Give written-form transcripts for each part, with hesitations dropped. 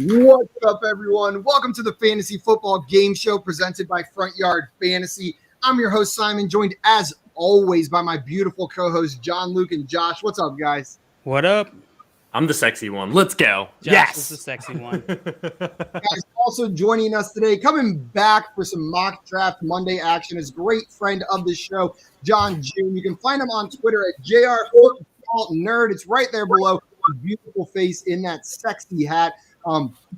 What's up, everyone? Welcome to the Fantasy Football Game Show presented by Front Yard Fantasy. I'm your host, Simon, joined as always by my beautiful co-hosts, John, Luke, and Josh. What's up, guys? What up? I'm the sexy one. Let's go. Josh is the sexy one. Guys, also joining us today, coming back for some mock draft Monday action, is great friend of the show, John June. You can find him on Twitter at JR_Nerd. It's right there below. His beautiful face in that sexy hat.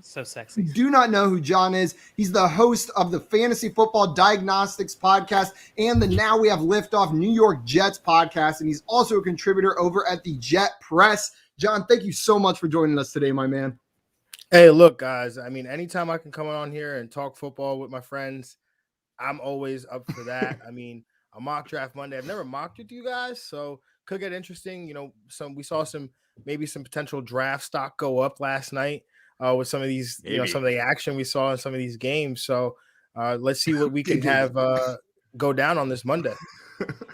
So sexy. Do not know who John is. He's the host of the Fantasy Football Diagnostics podcast and the Now We Have Liftoff New York Jets podcast. And he's also a contributor over at the Jet Press. John, thank you so much for joining us today, my man. Hey, look, guys, I mean, anytime I can come on here and talk football with my friends, I'm always up for that. I mean, a mock draft Monday. I've never mocked with you guys, so could get interesting. You know, we saw some potential draft stock go up last night with some of these, some of the action we saw in some of these games. So let's see what we can have go down on this Monday.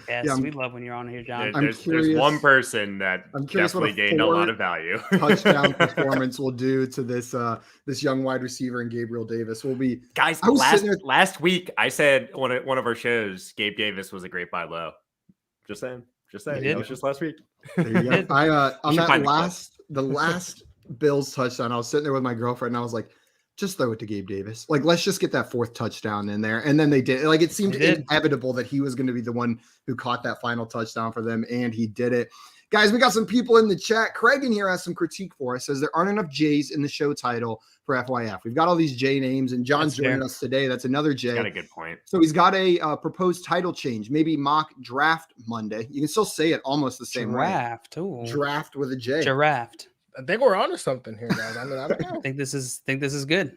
Yes, we love when you're on here, John. There's one person that definitely gained a lot of value. Touchdown performance will do to this this young wide receiver and Gabriel Davis will be. Guys, last week I said one of our shows, Gabe Davis was a great buy low. Just saying. That was just last week. There you go. On that the last Bills touchdown, I was sitting there with my girlfriend and I was like, just throw it to Gabe Davis. Like, let's just get that fourth touchdown in there. And then they did. Like, it seemed inevitable that he was going to be the one who caught that final touchdown for them, and he did it. Guys, we got some people in the chat. Craig in here has some critique for us. Says there aren't enough J's in the show title for FYF. We've got all these J names, and John's joining us today. That's another J. Got a good point. So he's got a proposed title change, maybe mock draft Monday. You can still say it almost the same way. Draft with a J. Giraffe. I think we're onto something here, guys. I mean, I don't know. I think this is good.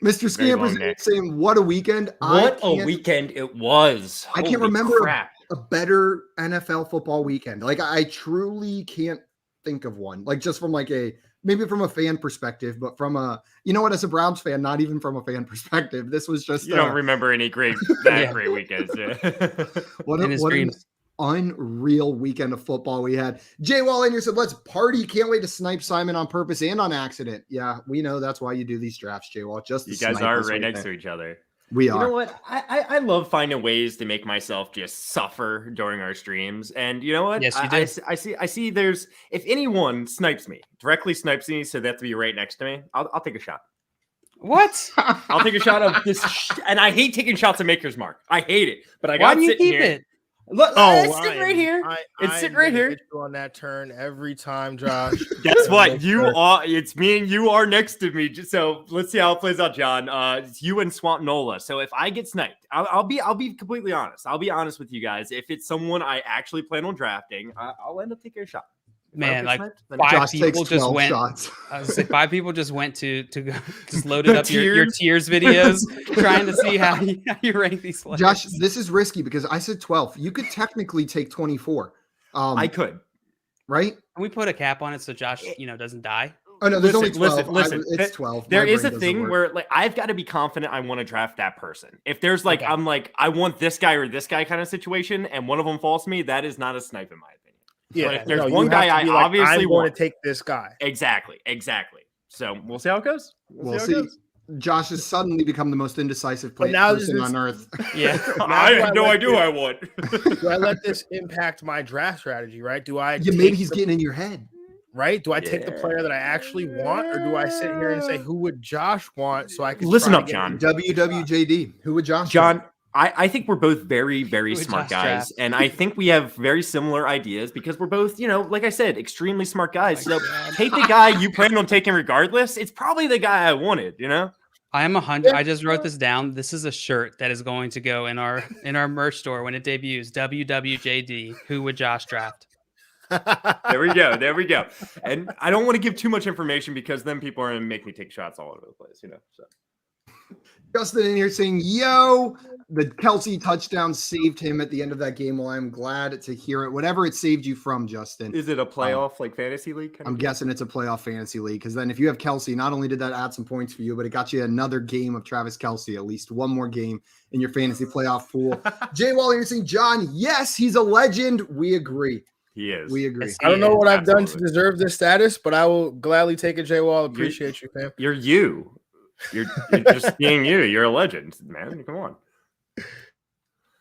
Mr. Scampers saying, what a weekend. What a weekend it was. I can't remember a better NFL football weekend. Like, I truly can't think of one. Like, just from maybe from a fan perspective, but from as a Browns fan, not even from a fan perspective, this was just. You don't remember any great weekends. Yeah. What an unreal weekend of football we had. Jay Wall in here said, let's party. Can't wait to snipe Simon on purpose and on accident. Yeah, we know that's why you do these drafts, Jay Wall. Just you guys are right next to each other. We are. You know what? I love finding ways to make myself just suffer during our streams. And you know what? Yes, you do. I see there's, if anyone directly snipes me, so they have to be right next to me, I'll take a shot. What? I'll take a shot of this. And I hate taking shots at Maker's Mark. I hate it. But I got to sit here. It? Look, it's sitting right here. It's sitting right here. On that turn every time, Josh. Guess what? It's me and you are next to me. So let's see how it plays out, John. It's you and Swamp Nola. So if I get sniped, I'll be completely honest. I'll be honest with you guys. If it's someone I actually plan on drafting, I'll end up taking a shot. Man, like five people just went. I was say 5 people just went to just loaded up your tiers videos, trying to see how you rank these players. Josh, this is risky because I said 12. You could technically take 24. I could, right? Can we put a cap on it so Josh, doesn't die? Oh no, there's only 12. Listen, it's 12. There is a thing where I've got to be confident I want to draft that person. If there's I'm I want this guy or this guy kind of situation, and one of them falls to me, that is not a snipe in my opinion. Yeah, but if there's one guy I obviously want to take this guy. Exactly. So we'll see how it goes. We'll see. Josh has suddenly become the most indecisive person on earth. Yeah, I have no idea who I want. Do I let this impact my draft strategy? Right? Do I? Yeah, maybe he's getting in your head. Right? Do I take the player that I actually want, or do I sit here and say who would Josh want so I can listen up, John? WWJD. Who would Josh? John. I think we're both very, very smart guys. And I think we have very similar ideas because we're both, like I said, extremely smart guys. So take the guy you plan on taking regardless. It's probably the guy I wanted, I am 100. I just wrote this down. This is a shirt that is going to go in our merch store when it debuts. WWJD. Who would Josh draft? There we go. And I don't want to give too much information because then people are going to make me take shots all over the place, so. Justin in here saying, yo, the Kelsey touchdown saved him at the end of that game. Well, I'm glad to hear it. Whatever it saved you from, Justin. Is it a playoff fantasy league? I'm guessing it's a playoff fantasy league because then if you have Kelsey, not only did that add some points for you, but it got you another game of Travis Kelsey, at least one more game in your fantasy playoff pool. Jay Waller, you're saying, John, yes, he's a legend. We agree. He is. We agree. I don't know what I've done to deserve this status, but I will gladly take it, J Wall. Appreciate you, fam. You're you're just being you. You're a legend, man. Come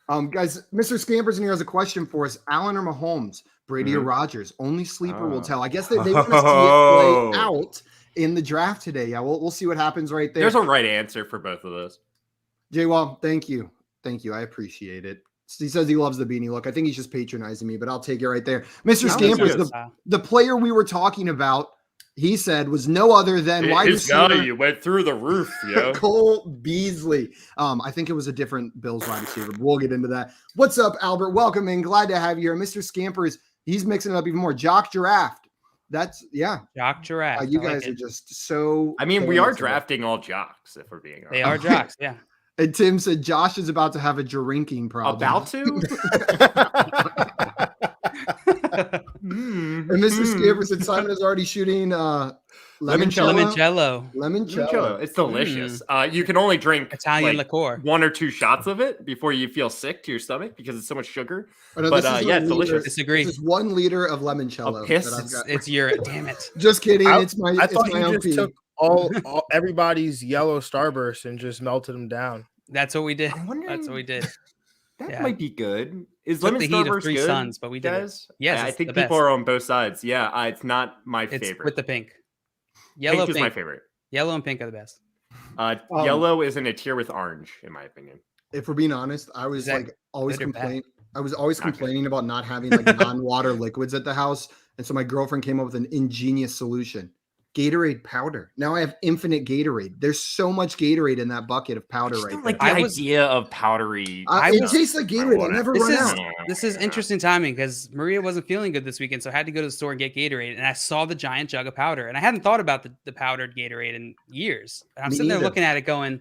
on. Guys, Mr. Scampers in here has a question for us. Allen or Mahomes, Brady or Rodgers? Only sleeper will tell. I guess they want to see it play out in the draft today. Yeah, we'll see what happens right there. There's a right answer for both of those. J-Wall, thank you. I appreciate it. He says he loves the beanie look. I think he's just patronizing me, but I'll take it right there. Mr. Scampers, the player we were talking about, he said, was no other than wide receiver. Value went through the roof, yo. Cole Beasley. I think it was a different Bills wide receiver. We'll get into that. What's up, Albert? Welcome in. Glad to have you here. Mr. Scampers, he's mixing it up even more. Jock Giraffe. Jock Giraffe. You guys are just so. I mean, we are drafting all jocks, if we're being honest. They are jocks, yeah. And Tim said Josh is about to have a drinking problem. About to? And Mr. Scampers said Simon is already shooting limoncello. It's delicious. You can only drink Italian liqueur, 1 or 2 shots of it before you feel sick to your stomach because it's so much sugar. But it's delicious. Disagree. This is 1 liter of limoncello. It's urine. Damn it. Just kidding. I thought you just took all everybody's yellow Starburst and just melted them down. That's what we did. That might be good. Is Took lemon the heat Starburst of 3 good, Suns, but we did. Guys? Yes, I think the people best. are on both sides. Yeah, it's not my It's favorite. with the pink. Pink is my favorite. Yellow and pink are the best. Yellow is in a tier with orange, in my opinion. If we're being honest, I was always complaining. I was always complaining about not having non-water liquids at the house, and so my girlfriend came up with an ingenious solution: Gatorade powder. Now I have infinite Gatorade. There's so much Gatorade in that bucket of powder right there. The idea of powdery. It tastes like Gatorade. I never run out. This is interesting timing because Maria wasn't feeling good this weekend, so I had to go to the store and get Gatorade. And I saw the giant jug of powder, and I hadn't thought about the powdered Gatorade in years. And I'm sitting there looking at it, going,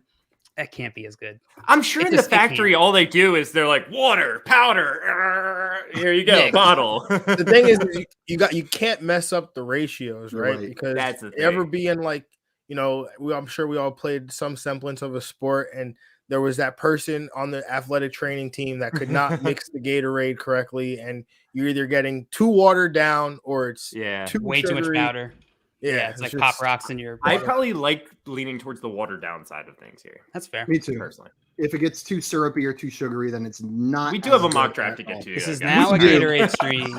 "That can't be as good." I'm sure in the factory, all they do is they're like water, powder. Here you go, bottle. The thing is, you can't mess up the ratios, right? Because that's the thing. Ever being I'm sure we all played some semblance of a sport, and there was that person on the athletic training team that could not mix the Gatorade correctly, and you're either getting too watered down or it's way too much powder. Yeah, it's like Pop Rocks in your. I probably like leaning towards the watered down side of things here. That's fair. Me too, personally. If it gets too syrupy or too sugary, then it's not. We do have a mock draft to get to. This is now a Gatorade stream.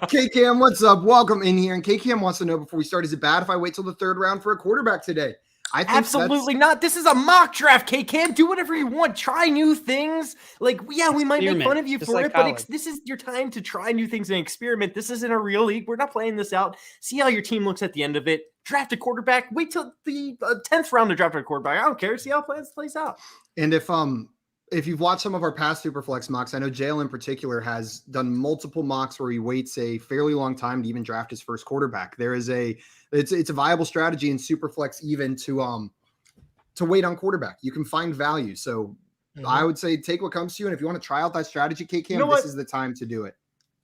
K-Cam, what's up? Welcome in here. And K-Cam wants to know before we start: is it bad if I wait till the 3rd round for a quarterback today? I think absolutely not. This is a mock draft, K-Cam. Do whatever you want. Try new things. We might make fun of you for it, but this is your time to try new things and experiment. This isn't a real league. We're not playing this out. See how your team looks at the end of it. Draft a quarterback. Wait till the 10th round to draft a quarterback. I don't care. See how it plays out. And if you've watched some of our past Superflex mocks, I know Jalen in particular has done multiple mocks where he waits a fairly long time to even draft his first quarterback. It's a viable strategy in Superflex even to wait on quarterback. You can find value. So I would say take what comes to you. And if you want to try out that strategy, K-Cam, this is the time to do it.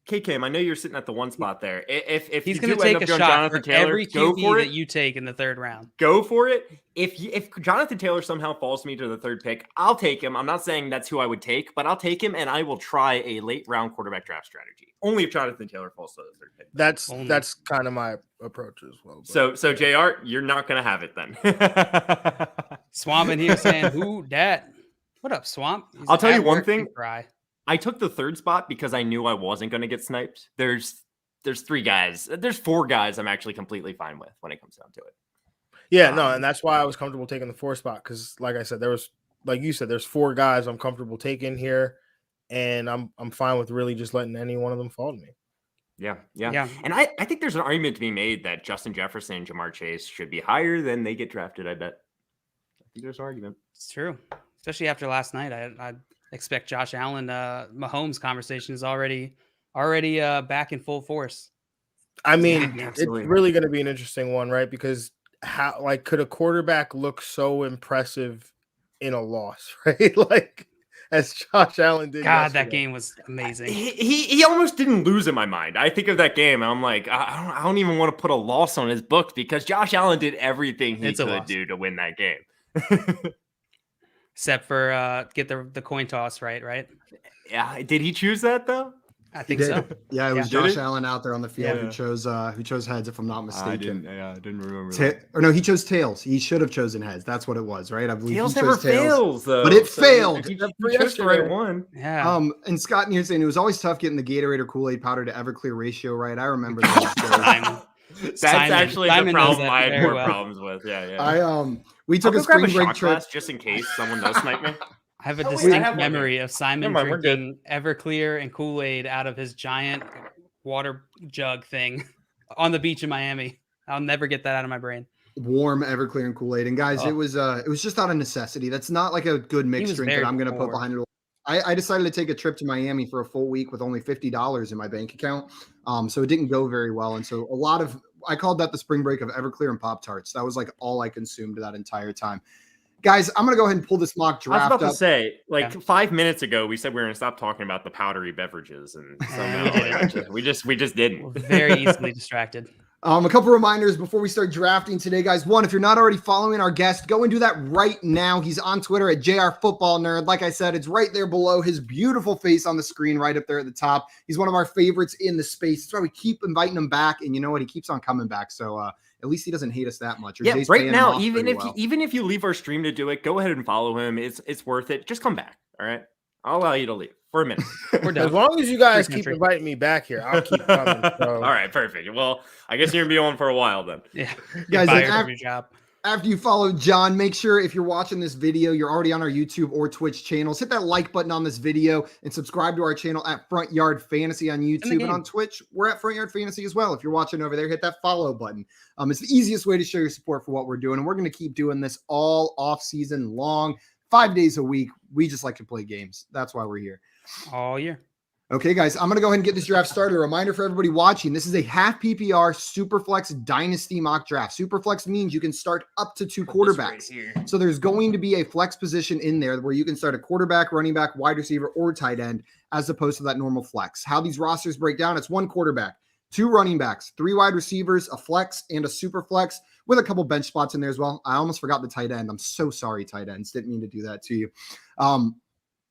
K-Cam, I know you're sitting at the one spot there. If he's going to take a shot for every QB that you take in the 3rd round. Go for it. If Jonathan Taylor somehow falls to me to the 3rd pick, I'll take him. I'm not saying that's who I would take, but I'll take him, and I will try a late round quarterback draft strategy. Only if Jonathan Taylor falls to the 3rd pick. That's kind of my approach as well. But. So JR, you're not going to have it then. Swamp in here saying, "Who dat?" What up, Swamp? I'll tell you one thing. I took the 3rd spot because I knew I wasn't going to get sniped. There's 3 guys. There's 4 guys I'm actually completely fine with when it comes down to it. Yeah, no, and that's why I was comfortable taking the 4th spot because, like I said, there's 4 guys I'm comfortable taking here, and I'm fine with really just letting any one of them fall to me. Yeah. And I think there's an argument to be made that Justin Jefferson and Ja'Marr Chase should be higher than they get drafted. I bet. I think there's an argument. It's true, especially after last night. I expect Josh Allen, Mahomes conversation is already back in full force. I mean, it's really going to be an interesting one, right? Because could a quarterback look so impressive in a loss, right? As Josh Allen did. God, that game was amazing. He almost didn't lose in my mind. I think of that game, and I'm like, I don't even want to put a loss on his book because Josh Allen did everything he could do to win that game. Except for get the coin toss right? Yeah. Did he choose that though? I think so. Yeah, it was Did Josh it? Allen out there on the field Yeah. who chose heads, if I'm not mistaken. I didn't remember that. Or no, he chose tails. He should have chosen heads. That's what it was, right? I believe Tails he never chose tails, fails, though. but it So failed. He chose the right one. Yeah. And Scott Near saying it was always tough getting the Gatorade or Kool-Aid powder to Everclear ratio right. I remember that. That's Simon. actually Simon the knows problem that I had very more well. problems with. Yeah. We took I'll a go grab spring break shot trip glass just in case someone does snipe me. I have a Oh, wait, I distinct have one memory here. of Simon Never mind, we're good. drinking Everclear and Kool-Aid out of his giant water jug thing on the beach in Miami. I'll never get that out of my brain. warm Everclear and Kool-Aid. And guys, it was just out of necessity. That's not like a good mixed drink that I'm going to put behind it. I decided to take a trip to Miami for a full week with only $50 in my bank account. So it didn't go very well. And so I called that the spring break of Everclear and Pop-Tarts. That was like all I consumed that entire time. Guys, I'm going to go ahead and pull this mock draft I was about up. to say, 5 minutes ago, we said we were going to stop talking about the powdery beverages. And somehow we just didn't. We're very easily distracted. A couple reminders before we start drafting today, guys. One, if you're not already following our guest, go and do that right now. He's on Twitter at JR Football Nerd. Like I said, it's right there below his beautiful face on the screen, right up there at the top. He's one of our favorites in the space. That's why we keep inviting him back. And you know what? He keeps on coming back. So at least he doesn't hate us that much. Yeah, right now, even if you leave our stream to do it, go ahead and follow him. It's worth it. Just come back. All right. I'll allow you to leave for a minute. We're done. As long as you guys keep inviting me back here, I'll keep coming. So. All right, perfect. Well, I guess you're gonna be on for a while then. Yeah, guys. your job. After you follow John, make sure if you're watching this video, you're already on our YouTube or Twitch channels. Hit that like button on this video and subscribe to our channel at Front Yard Fantasy on YouTube and on Twitch. We're at Front Yard Fantasy as well. If you're watching over there, hit that follow button. It's the easiest way to show your support for what we're doing, and we're going to keep doing this all off season long, 5 days a week. We just like to play games. That's why we're here all year. Okay, guys, I'm going to go ahead and get this draft started. A reminder for everybody watching, this is a half PPR SuperFlex Dynasty mock draft. SuperFlex means you can start up to 2 quarterbacks. Right, so there's going to be a flex position in there where you can start a quarterback, running back, wide receiver, or tight end, as opposed to that normal flex. How these rosters break down, it's 1 quarterback, 2 running backs, 3 wide receivers, a flex, and a SuperFlex with a couple bench spots in there as well. I almost forgot the tight end. I'm so sorry, tight ends. Didn't mean to do that to you.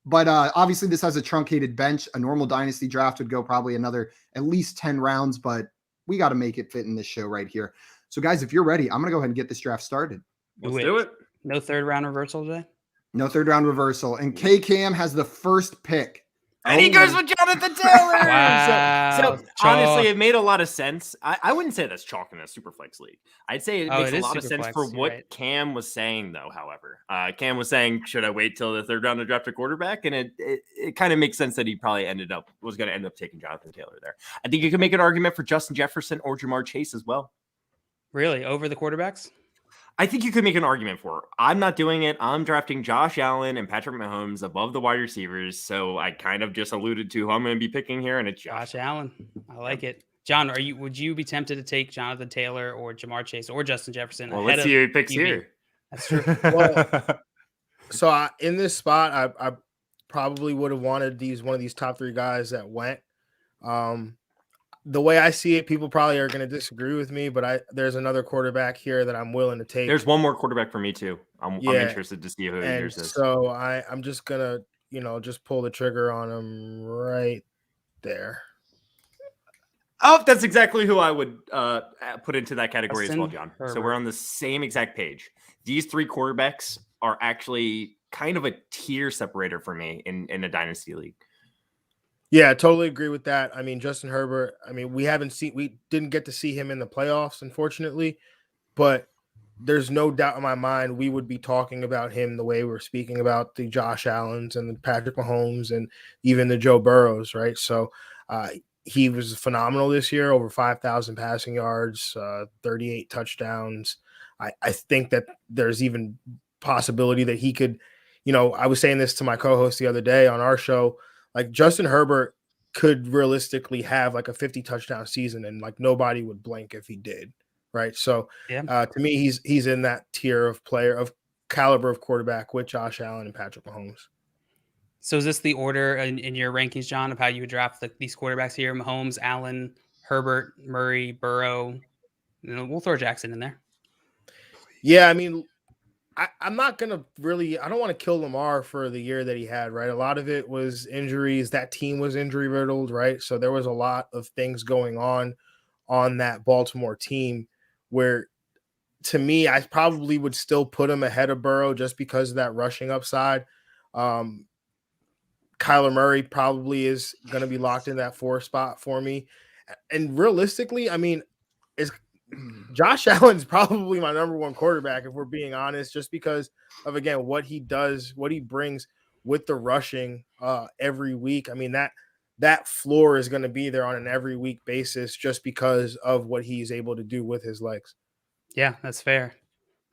But obviously this has a truncated bench. A normal dynasty draft would go probably another at least 10 rounds, but we got to make it fit in this show right here. So guys, if you're ready, I'm going to go ahead and get this draft started. Let's do it. No 3rd round reversal today? No 3rd round reversal. And K-Cam has the first pick. And he goes with Jonathan Taylor. Wow. So honestly, it made a lot of sense. I wouldn't say that's chalk in a SuperFlex league. I'd say it makes a lot of sense for what Cam was saying, though, however. Cam was saying, should I wait till the 3rd round to draft a quarterback? And it kind of makes sense that he probably was going to end up taking Jonathan Taylor there. I think you could make an argument for Justin Jefferson or Ja'Marr Chase as well. Really? Over the quarterbacks? I think you could make an argument for it. I'm not doing it. I'm drafting Josh Allen and Patrick Mahomes above the wide receivers. So I kind of just alluded to who I'm going to be picking here, and it's Josh Allen. I like it. John, would you be tempted to take Jonathan Taylor or Ja'Marr Chase or Justin Jefferson? Well, let's see who he picks here. That's true. So in this spot, I probably would have wanted one of these top 3 guys that went. The way I see it, people probably are going to disagree with me, but there's another quarterback here that I'm willing to take. There's one more quarterback for me too. I'm interested to see who yours is. So I'm just going to, just pull the trigger on him right there. Oh, that's exactly who I would put into that category as well, John. Herbert. So we're on the same exact page. These 3 quarterbacks are actually kind of a tier separator for me in a dynasty league. Yeah, I totally agree with that. I mean, Justin Herbert, we didn't get to see him in the playoffs, unfortunately, but there's no doubt in my mind we would be talking about him the way we're speaking about the Josh Allens and the Patrick Mahomes and even the Joe Burrows, right? So he was phenomenal this year, over 5,000 passing yards, 38 touchdowns. I think that there's even possibility that he could, I was saying this to my co-host the other day on our show, like Justin Herbert could realistically have like a 50 touchdown season and like nobody would blink if he did. Right. So to me, he's in that tier of player of caliber of quarterback with Josh Allen and Patrick Mahomes. So is this the order in your rankings, John, of how you would draft these quarterbacks here? Mahomes, Allen, Herbert, Murray, Burrow. We'll throw Jackson in there. Yeah. I'm not gonna really. I don't want to kill Lamar for the year that he had. Right, a lot of it was injuries. That team was injury riddled. Right, so there was a lot of things going on that Baltimore team where, to me, I probably would still put him ahead of Burrow just because of that rushing upside. Kyler Murray probably is going to be locked in that 4 spot for me. And realistically, I mean, is Josh Allen's probably my number 1 quarterback, if we're being honest, just because of, again, what he does, what he brings with the rushing every week. I mean, that floor is going to be there on an every week basis just because of what he's able to do with his legs. Yeah, that's fair.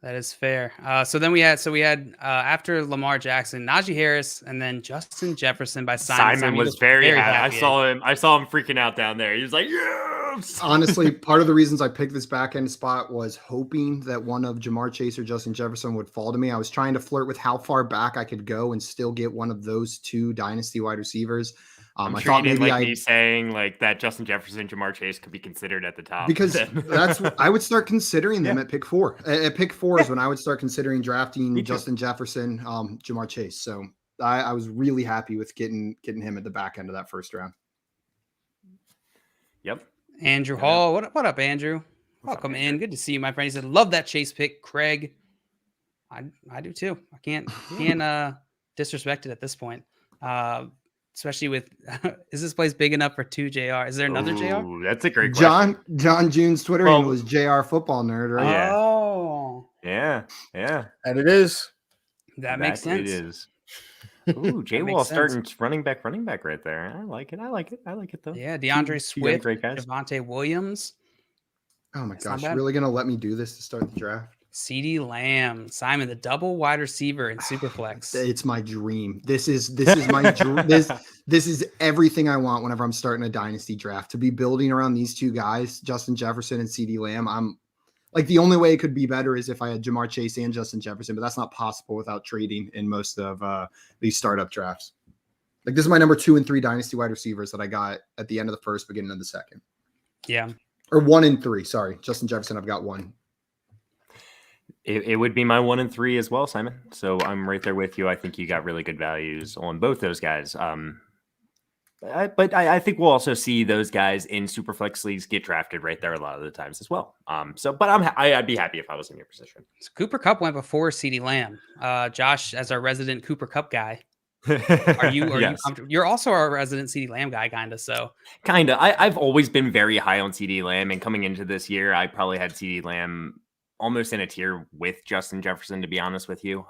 That is fair. So we had after Lamar Jackson, Najee Harris, and then Justin Jefferson by Simon. Simon was very happy. I saw him freaking out down there. He was like, yes! Honestly, part of the reasons I picked this back end spot was hoping that one of Ja'Marr Chase or Justin Jefferson would fall to me. I was trying to flirt with how far back I could go and still get one of those 2 dynasty wide receivers. I thought maybe me saying like that Justin Jefferson, Ja'Marr Chase could be considered at the top, because I would start considering them at pick 4. At pick 4 is when I would start considering drafting Justin Jefferson, Ja'Marr Chase. So I was really happy with getting him at the back end of that first round. Yep. Andrew Hall, what up, Andrew? Welcome in. Good to see you, my friend. He said, "Love that Chase pick, Craig." I do too. I can't disrespect it at this point. Especially with, is this place big enough for 2 JR? Is there another JR? That's a great question. John June's Twitter handle was JR Football Nerd, right? Yeah. Oh. Yeah. And it is. That makes sense. It is. Ooh, J Wall starting running back right there. I like it though. Yeah, DeAndre Swift, Javonte Williams. Oh my gosh, you're really gonna let me do this to start the draft? CeeDee Lamb, Simon, the double wide receiver in SuperFlex. It's my dream. This is my dream. This is everything I want whenever I'm starting a dynasty draft, to be building around these 2 guys, Justin Jefferson and CeeDee Lamb. I'm like, the only way it could be better is if I had Ja'Marr Chase and Justin Jefferson, but that's not possible without trading in most of these startup drafts. Like, this is my number 2 and 3 dynasty wide receivers that I got at the end of the first, beginning of the second. Yeah. Or 1 and 3. Sorry. Justin Jefferson, I've got 1. It would be my 1 and 3 as well, Simon. So I'm right there with you. I think you got really good values on both those guys. But I think we'll also see those guys in SuperFlex leagues get drafted right there a lot of the times as well. But I'd be happy if I was in your position. So Cooper Kupp went before CeeDee Lamb. Josh, as our resident Cooper Kupp guy, are you comfortable? You're also our resident CeeDee Lamb guy, kind of. So I've always been very high on CeeDee Lamb, and coming into this year, I probably had CeeDee Lamb almost in a tier with Justin Jefferson, to be honest with you.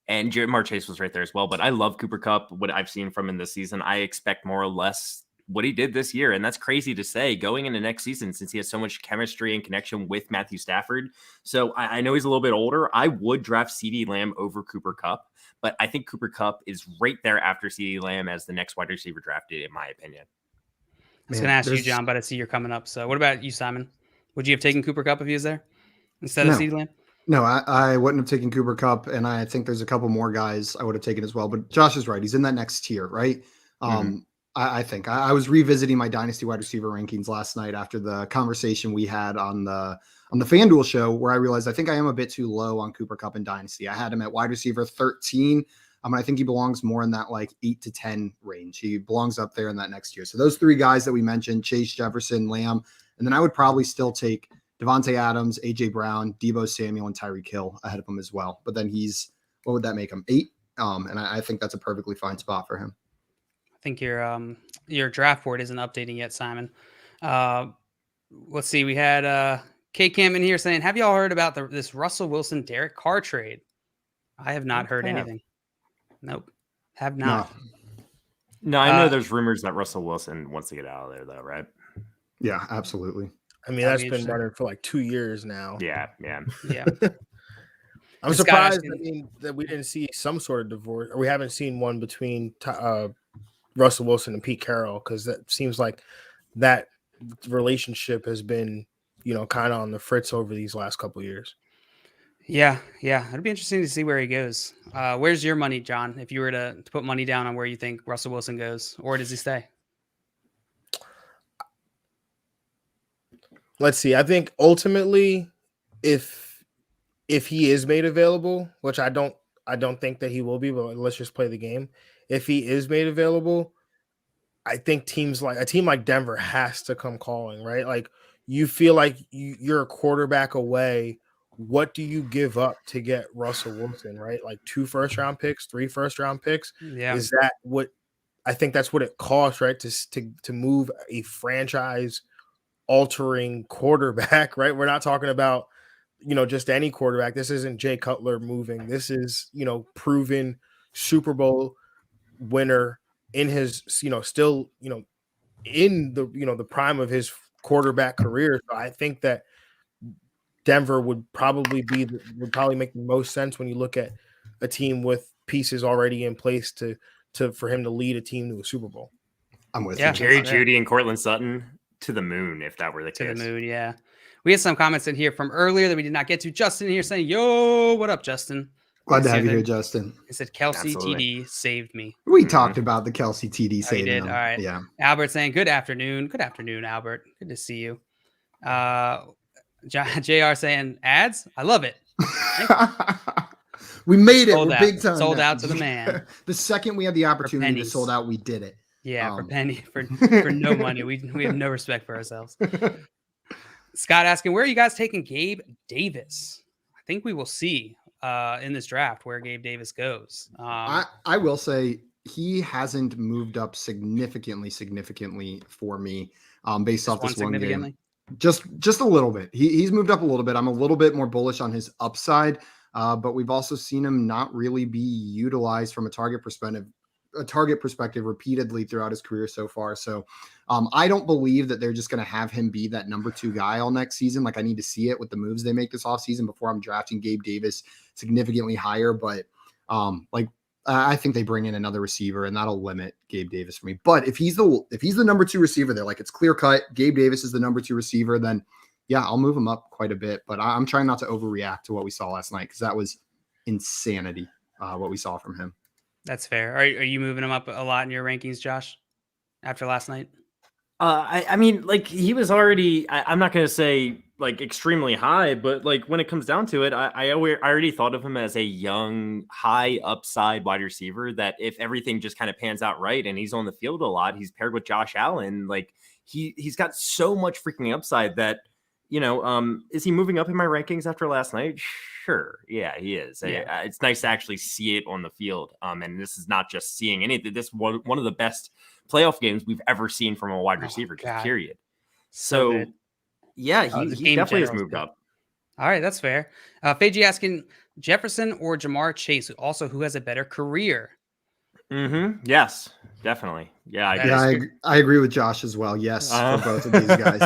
And Ja'Marr Chase was right there as well. But I love Cooper Kupp, what I've seen from him this season. I expect more or less what he did this year. And that's crazy to say going into next season, since he has so much chemistry and connection with Matthew Stafford. So I know he's a little bit older. I would draft CeeDee Lamb over Cooper Kupp, but I think Cooper Kupp is right there after CeeDee Lamb as the next wide receiver drafted, in my opinion. I was going to ask you, John, but I see you're coming up. So what about you, Simon? Would you have taken Cooper Kupp if he was there instead of CeeDee Lamb? No, I wouldn't have taken Cooper Kupp, and I think there's a couple more guys I would have taken as well. But Josh is right; he's in that next tier, right? I think I was revisiting my dynasty wide receiver rankings last night after the conversation we had on the FanDuel show, where I realized I think I am a bit too low on Cooper Kupp in dynasty. I had him at wide receiver 13. I think he belongs more in that like 8 to 10 range. He belongs up there in that next tier. So those 3 guys that we mentioned: Chase, Jefferson, Lamb, and then I would probably still take Devontae Adams, AJ Brown, Deebo Samuel, and Tyreek Hill ahead of him as well. But then what would that make him? 8. And I think that's a perfectly fine spot for him. I think your draft board isn't updating yet, Simon. Let's see. We had K-Cam in here saying, have y'all heard about this Russell Wilson Derek Carr trade? I have not heard anything. Nope. Have not. No, I know there's rumors that Russell Wilson wants to get out of there though, right? Yeah, absolutely. I mean, that's been running for like 2 years now. Yeah. I'm surprised that we didn't see some sort of divorce, or we haven't seen one between Russell Wilson and Pete Carroll, because that seems like that relationship has been, kind of on the fritz over these last couple of years. Yeah. It'd be interesting to see where he goes. Where's your money, John? If you were to put money down on where you think Russell Wilson goes, or does he stay? Let's see. I think ultimately, if if he is made available, which I don't think that he will be, but let's just play the game. If he is made available, I think a team like Denver has to come calling, right? Like you feel like you're a quarterback away. What do you give up to get Russell Wilson, right? Like 2 first-round picks, 3 first-round picks. Yeah. Is that what I think that's what it costs, right? To move a franchise altering quarterback, right? We're not talking about, just any quarterback. This isn't Jay Cutler moving. This is, proven Super Bowl winner in his, still, in the, the prime of his quarterback career. So I think that Denver would probably make the most sense when you look at a team with pieces already in place for him to lead a team to a Super Bowl. I'm with you. Jerry Jeudy and Cortland Sutton to the moon, if that were the case. To the moon, yeah. We had some comments in here from earlier that we did not get to. Justin here saying, "Yo, what up, Justin?" Glad to have you here, Justin. He said, "Kelsey TD saved me." We talked about the Kelsey TD saving him. All right. Yeah. Albert saying, "Good afternoon." Good afternoon, Albert. Good to see you. JR saying, "Ads? I love it." We made it. We're big time. Sold out to the man. The second we had the opportunity to sold out, we did it. Yeah, for no money. We have no respect for ourselves. Scott asking, where are you guys taking Gabe Davis? I think we will see in this draft where Gabe Davis goes. I will say he hasn't moved up significantly for me based off this one game. Just a little bit. He's moved up a little bit. I'm a little bit more bullish on his upside, but we've also seen him not really be utilized from a target perspective repeatedly throughout his career so far. So I don't believe that they're just going to have him be that number 2 guy all next season. Like I need to see it with the moves they make this offseason before I'm drafting Gabe Davis significantly higher. But I think they bring in another receiver and that'll limit Gabe Davis for me. But if he's the number 2 receiver there, like it's clear cut, Gabe Davis is the number 2 receiver, then yeah, I'll move him up quite a bit. But I'm trying not to overreact to what we saw last night because that was insanity what we saw from him. That's fair. Are you moving him up a lot in your rankings, Josh, after last night? I mean, like he was already, I'm not going to say like extremely high, but like when it comes down to it, I already thought of him as a young, high upside wide receiver that if everything just kind of pans out right and he's on the field a lot, he's paired with Josh Allen. Like he's got so much freaking upside that, is he moving up in my rankings after last night? Sure. Yeah, he is. Yeah. It's nice to actually see it on the field. And this is not just seeing anything. This is one of the best playoff games we've ever seen from a wide receiver, period. So yeah, he definitely has moved up. All right, that's fair. Feiji asking Jefferson or Ja'Marr Chase, also who has a better career? Yes, definitely. Yeah, I agree with Josh as well. Yes, for both of these guys.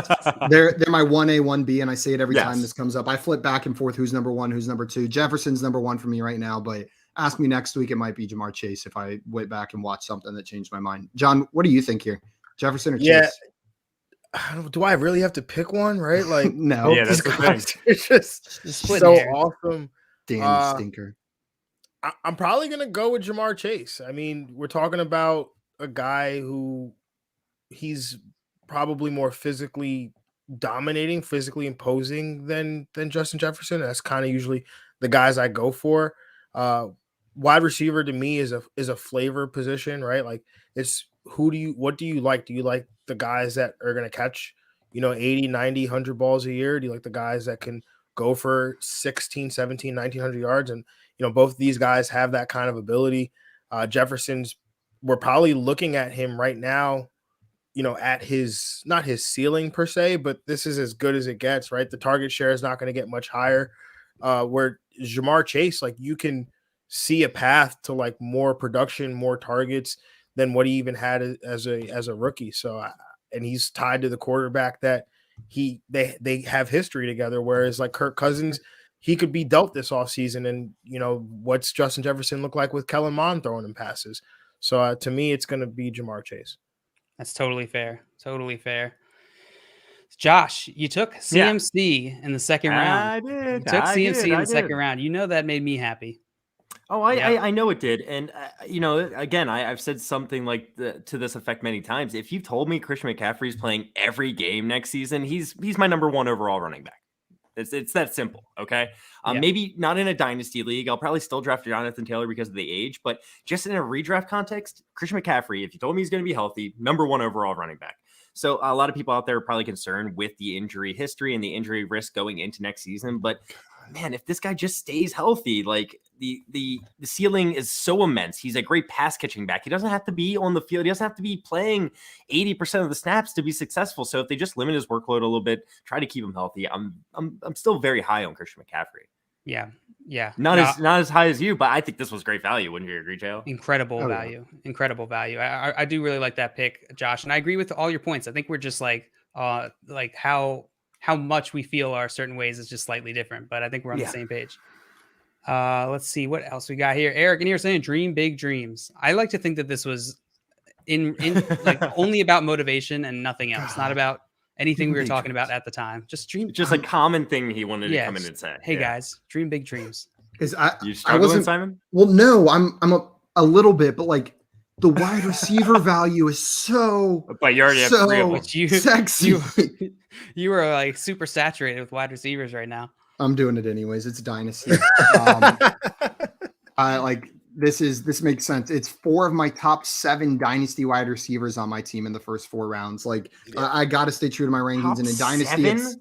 They're my 1A, 1B, and I say it every time this comes up. I flip back and forth who's number 1, who's number 2. Jefferson's number 1 for me right now, but ask me next week, it might be Ja'Marr Chase if I went back and watched something that changed my mind. John, what do you think here? Jefferson or Chase? Do I really have to pick one, right? Like, no. Yeah, that's the thing. It's just so awesome. Danny Stinker. I'm probably going to go with Ja'Marr Chase. I mean, we're talking about a guy who he's probably more physically dominating, physically imposing than Justin Jefferson. That's kind of usually the guys I go for. Wide receiver to me is a flavor position, right? Like it's what do you like? Do you like the guys that are going to catch, 80, 90, 100 balls a year? Do you like the guys that can go for 16, 17, 1900 yards? And, both of these guys have that kind of ability. We're probably looking at him right now, at his, not his ceiling per se, but this is as good as it gets, right? The target share is not going to get much higher. Where Ja'Marr Chase, like you can see a path to like more production, more targets than what he even had as a rookie. So, and he's tied to the quarterback that they have history together. Whereas like Kirk Cousins, he could be dealt this offseason. And, what's Justin Jefferson look like with Kellen Mond throwing him passes? So to me, it's going to be Ja'Marr Chase. That's totally fair. Totally fair. Josh, you took CMC in the second round. I did. You took CMC in the second round. That made me happy. Oh, I know it did. And, again, I've said something like to this effect many times. If you told me Christian McCaffrey's playing every game next season, he's my number 1 overall running back. It's that simple. Okay. Maybe not in a dynasty league. I'll probably still draft Jonathan Taylor because of the age, but just in a redraft context, Christian McCaffrey, if you told me he's going to be healthy, number 1 overall running back. So a lot of people out there are probably concerned with the injury history and the injury risk going into next season. But man, if this guy just stays healthy, like the ceiling is so immense. He's a great pass catching back. He doesn't have to be on the field. He doesn't have to be playing 80% of the snaps to be successful. So if they just limit his workload a little bit, try to keep him healthy, I'm still very high on Christian McCaffrey. Yeah. Not as high as you, but I think this was great value. Wouldn't you agree, Joe? Incredible value. I do really like that pick, Josh, and I agree with all your points. I think we're just like how much we feel are certain ways is just slightly different, but I think we're on the same page. Let's see what else we got here. Eric in here saying dream big dreams. I like to think that this was in like only about motivation and nothing else, not about anything we were talking about at the time. Just a common thing he wanted to come in and say. Hey guys, dream big dreams. You struggling, Simon? Well, no, I'm a little bit, but like the wide receiver value is so. But you already have 3 of them. Sexy. You were like super saturated with wide receivers right now. I'm doing it anyways. It's Dynasty. This makes sense. It's 4 of my top 7 Dynasty wide receivers on my team in the first 4 rounds. Like I got to stay true to my rankings. Top and in Dynasty,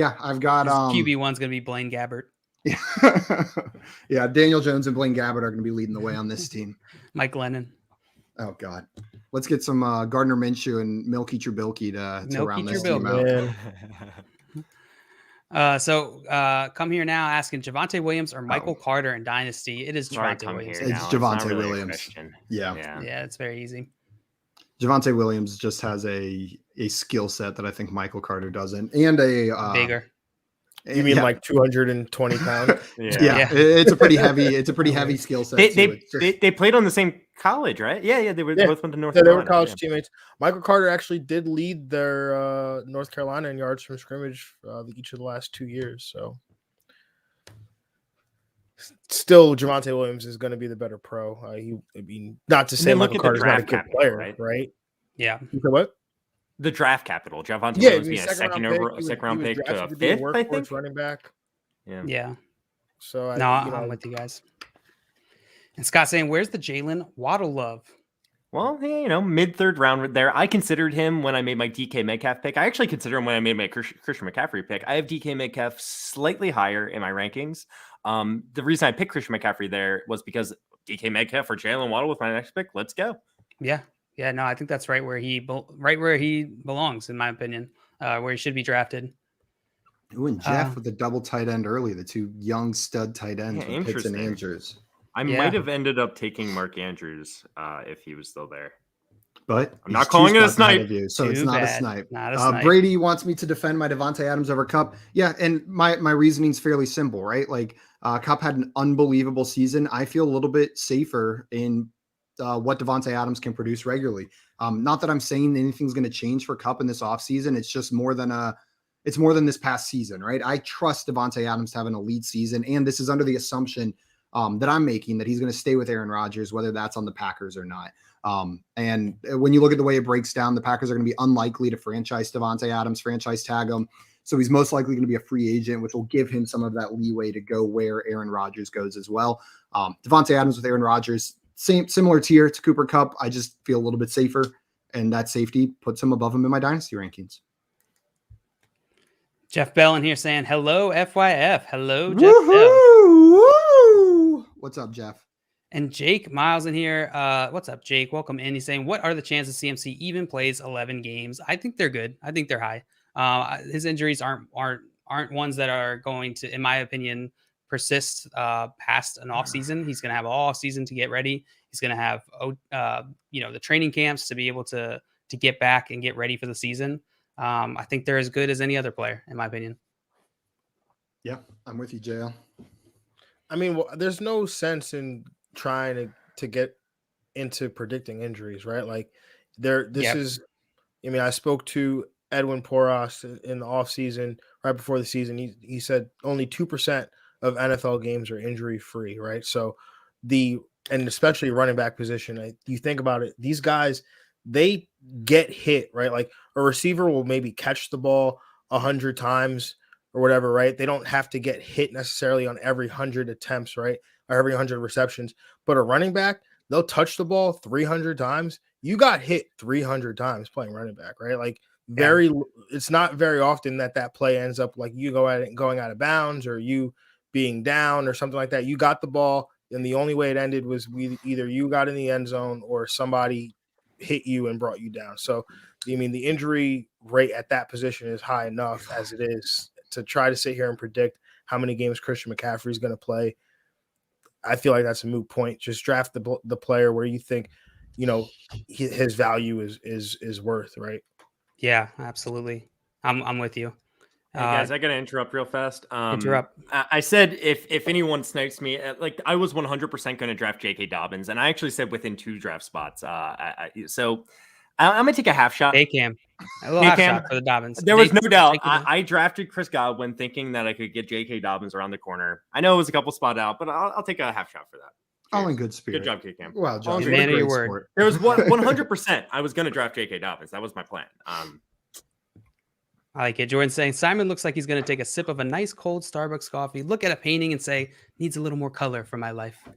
I've got QB1's gonna be Blaine Gabbert. Yeah, Daniel Jones and Blaine Gabbert are going to be leading the way on this team. Mike Lennon. Oh God, let's get some Gardner Minshew and Milky Trubisky to round this team out. So come here now asking Javonte Williams or Michael Carter in Dynasty. It is Javonte Williams. It's Javonte Williams. Yeah, it's very easy. Javonte Williams just has a skill set that I think Michael Carter doesn't, and a bigger. You mean like 220 pounds? Yeah. It's a pretty heavy skill set. They played on the same college, right? Yeah. They both went to North Carolina. They were college teammates. Michael Carter actually did lead their North Carolina in yards from scrimmage each of the last 2 years. So still, Javonte Williams is going to be the better pro. Not to say Michael Carter's not a good player, right? Yeah. What? The draft capital. Javonte Williams being a second round pick to a 5th, I think. Running back. Yeah. So I'm with you guys. And Scott saying, "Where's the Jalen Waddle love?" Well, mid 3rd round there. I considered him when I made my DK Metcalf pick. I actually consider him when I made my Christian McCaffrey pick. I have DK Metcalf slightly higher in my rankings. The reason I picked Christian McCaffrey there was because DK Metcalf or Jalen Waddle with my next pick. Let's go. Yeah, no, I think that's right where he belongs, in my opinion, where he should be drafted. Ooh, and Jeff with the double tight end early, the 2 young stud tight ends with Pitts and Andrews. I might have ended up taking Mark Andrews if he was still there. But I'm not calling it a snipe. So it's not a snipe. Not a snipe. Brady wants me to defend my Devontae Adams over Kupp. Yeah, and my reasoning's fairly simple, right? Like Kupp had an unbelievable season. I feel a little bit safer in what Devontae Adams can produce regularly. Not that I'm saying anything's going to change for Kupp in this offseason. It's just more than this past season, right? I trust Devontae Adams to have an elite season, and this is under the assumption that I'm making that he's going to stay with Aaron Rodgers, whether that's on the Packers or not. And when you look at the way it breaks down, the Packers are going to be unlikely to franchise Devontae Adams, franchise tag him. So he's most likely going to be a free agent, which will give him some of that leeway to go where Aaron Rodgers goes as well. Devontae Adams with Aaron Rodgers, similar tier to Cooper Kupp. I just feel a little bit safer, and that safety puts him above him in my dynasty rankings. Jeff Bell in here saying, "Hello, FYF. Hello, Jeff Bell. Woo! What's up, Jeff?" And Jake Miles in here. What's up, Jake? Welcome in. He's saying, "What are the chances CMC even plays 11 games?" I think they're good. I think they're high. His injuries aren't ones that are going to, in my opinion, persist past an off season. He's going to have all off season to get ready. He's going to have the training camps to be able to get back and get ready for the season. I think they're as good as any other player, in my opinion. Yeah, I'm with you, JL. I mean, there's no sense in trying to get into predicting injuries, right? Like I spoke to Edwin Poras in the offseason, right before the season. He said only 2% of NFL games are injury free, right? So and especially running back position, you think about it, these guys, they get hit, right? Like a receiver will maybe catch the ball 100 times or whatever, right? They don't have to get hit necessarily on every 100 attempts, right? Or every 100 receptions. But a running back, they'll touch the ball 300 times. You got hit 300 times playing running back, right? Like it's not very often that play ends up like you going out of bounds or you being down or something like that. You got the ball, and the only way it ended was either you got in the end zone or somebody hit you and brought you down. So, I mean, the injury rate at that position is high enough as it is to try to sit here and predict how many games Christian McCaffrey is going to play. I feel like that's a moot point. Just draft the player where you think, his value is worth, right? Yeah, absolutely. I'm with you. Hey guys, I gotta interrupt real fast. Interrupt. I said if anyone snipes me, like I was 100% going to draft J.K. Dobbins, and I actually said within 2 draft spots. So I'm gonna take a half shot. A-Cam. A little half shot for the Dobbins. There was no doubt. I drafted Chris Godwin thinking that I could get J.K. Dobbins around the corner. I know it was a couple spot out, but I'll take a half shot for that. All in good spirit. Good job, K-Cam. Wow, John. Man of your word. There was 100%. I was going to draft J.K. Dobbins. That was my plan. I like it. Jordan's saying Simon looks like he's going to take a sip of a nice cold Starbucks coffee, look at a painting and say, needs a little more color for my life.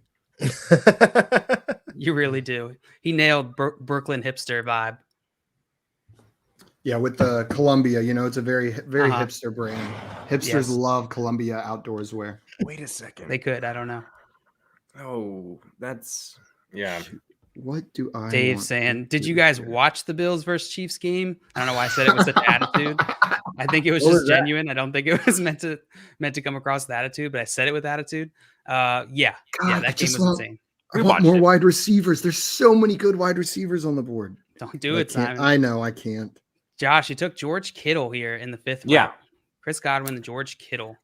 You really do. He nailed Brooklyn hipster vibe. Yeah, with the Columbia, it's a very, very hipster brand. Hipsters love Columbia outdoors wear. Wait a second. They could. I don't know. Oh, that's yeah. What do I? Dave saying, did you guys watch the Bills versus Chiefs game? I don't know why I said it with such attitude. I think it was just genuine. I don't think it was meant to come across with attitude, but I said it with attitude. That game was insane. I want more wide receivers. There's so many good wide receivers on the board. Don't do it, Simon. I know I can't. Josh, you took George Kittle here in the 5th round. Yeah. Chris Godwin and George Kittle.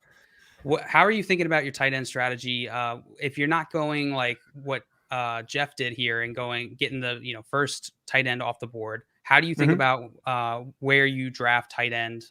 How are you thinking about your tight end strategy? If you're not going like what Jeff did here and getting the first tight end off the board, how do you think about where you draft tight end?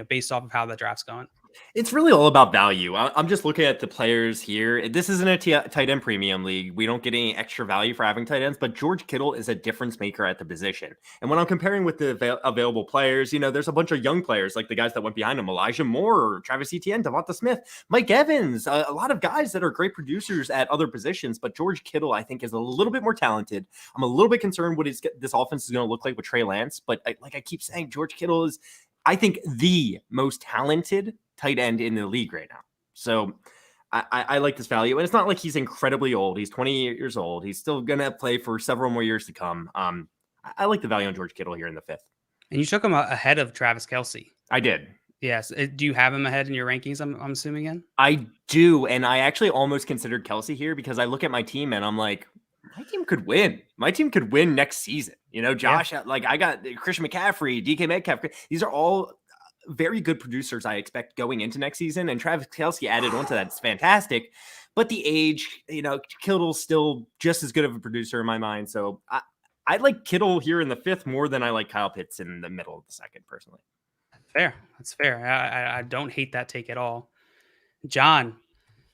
Based off of how the draft's going. It's really all about value. I'm just looking at the players here. This isn't a tight end premium league. We don't get any extra value for having tight ends, but George Kittle is a difference maker at the position. And when I'm comparing with the available players, there's a bunch of young players like the guys that went behind him, Elijah Moore, Travis Etienne, Devonta Smith, Mike Evans, a lot of guys that are great producers at other positions. But George Kittle, I think, is a little bit more talented. I'm a little bit concerned what this offense is going to look like with Trey Lance. But like I keep saying, George Kittle is, I think, the most talented tight end in the league right now. So I like this value. And it's not like he's incredibly old. He's 20 years old. He's still going to play for several more years to come. I like the value on George Kittle here in the 5th. And you took him ahead of Travis Kelce. I did. Yes. Do you have him ahead in your rankings? I'm assuming again. I do. And I actually almost considered Kelce here because I look at my team and I'm like, my team could win. My team could win next season. Josh, like I got Christian McCaffrey, DK Metcalf. These are all very good producers I expect going into next season, and Travis Kelce added onto that. It's fantastic, but the age, Kittle's still just as good of a producer in my mind. So I like Kittle here in the 5th more than I like Kyle Pitts in the middle of the 2nd, personally. Fair. That's fair. I don't hate that take at all. John,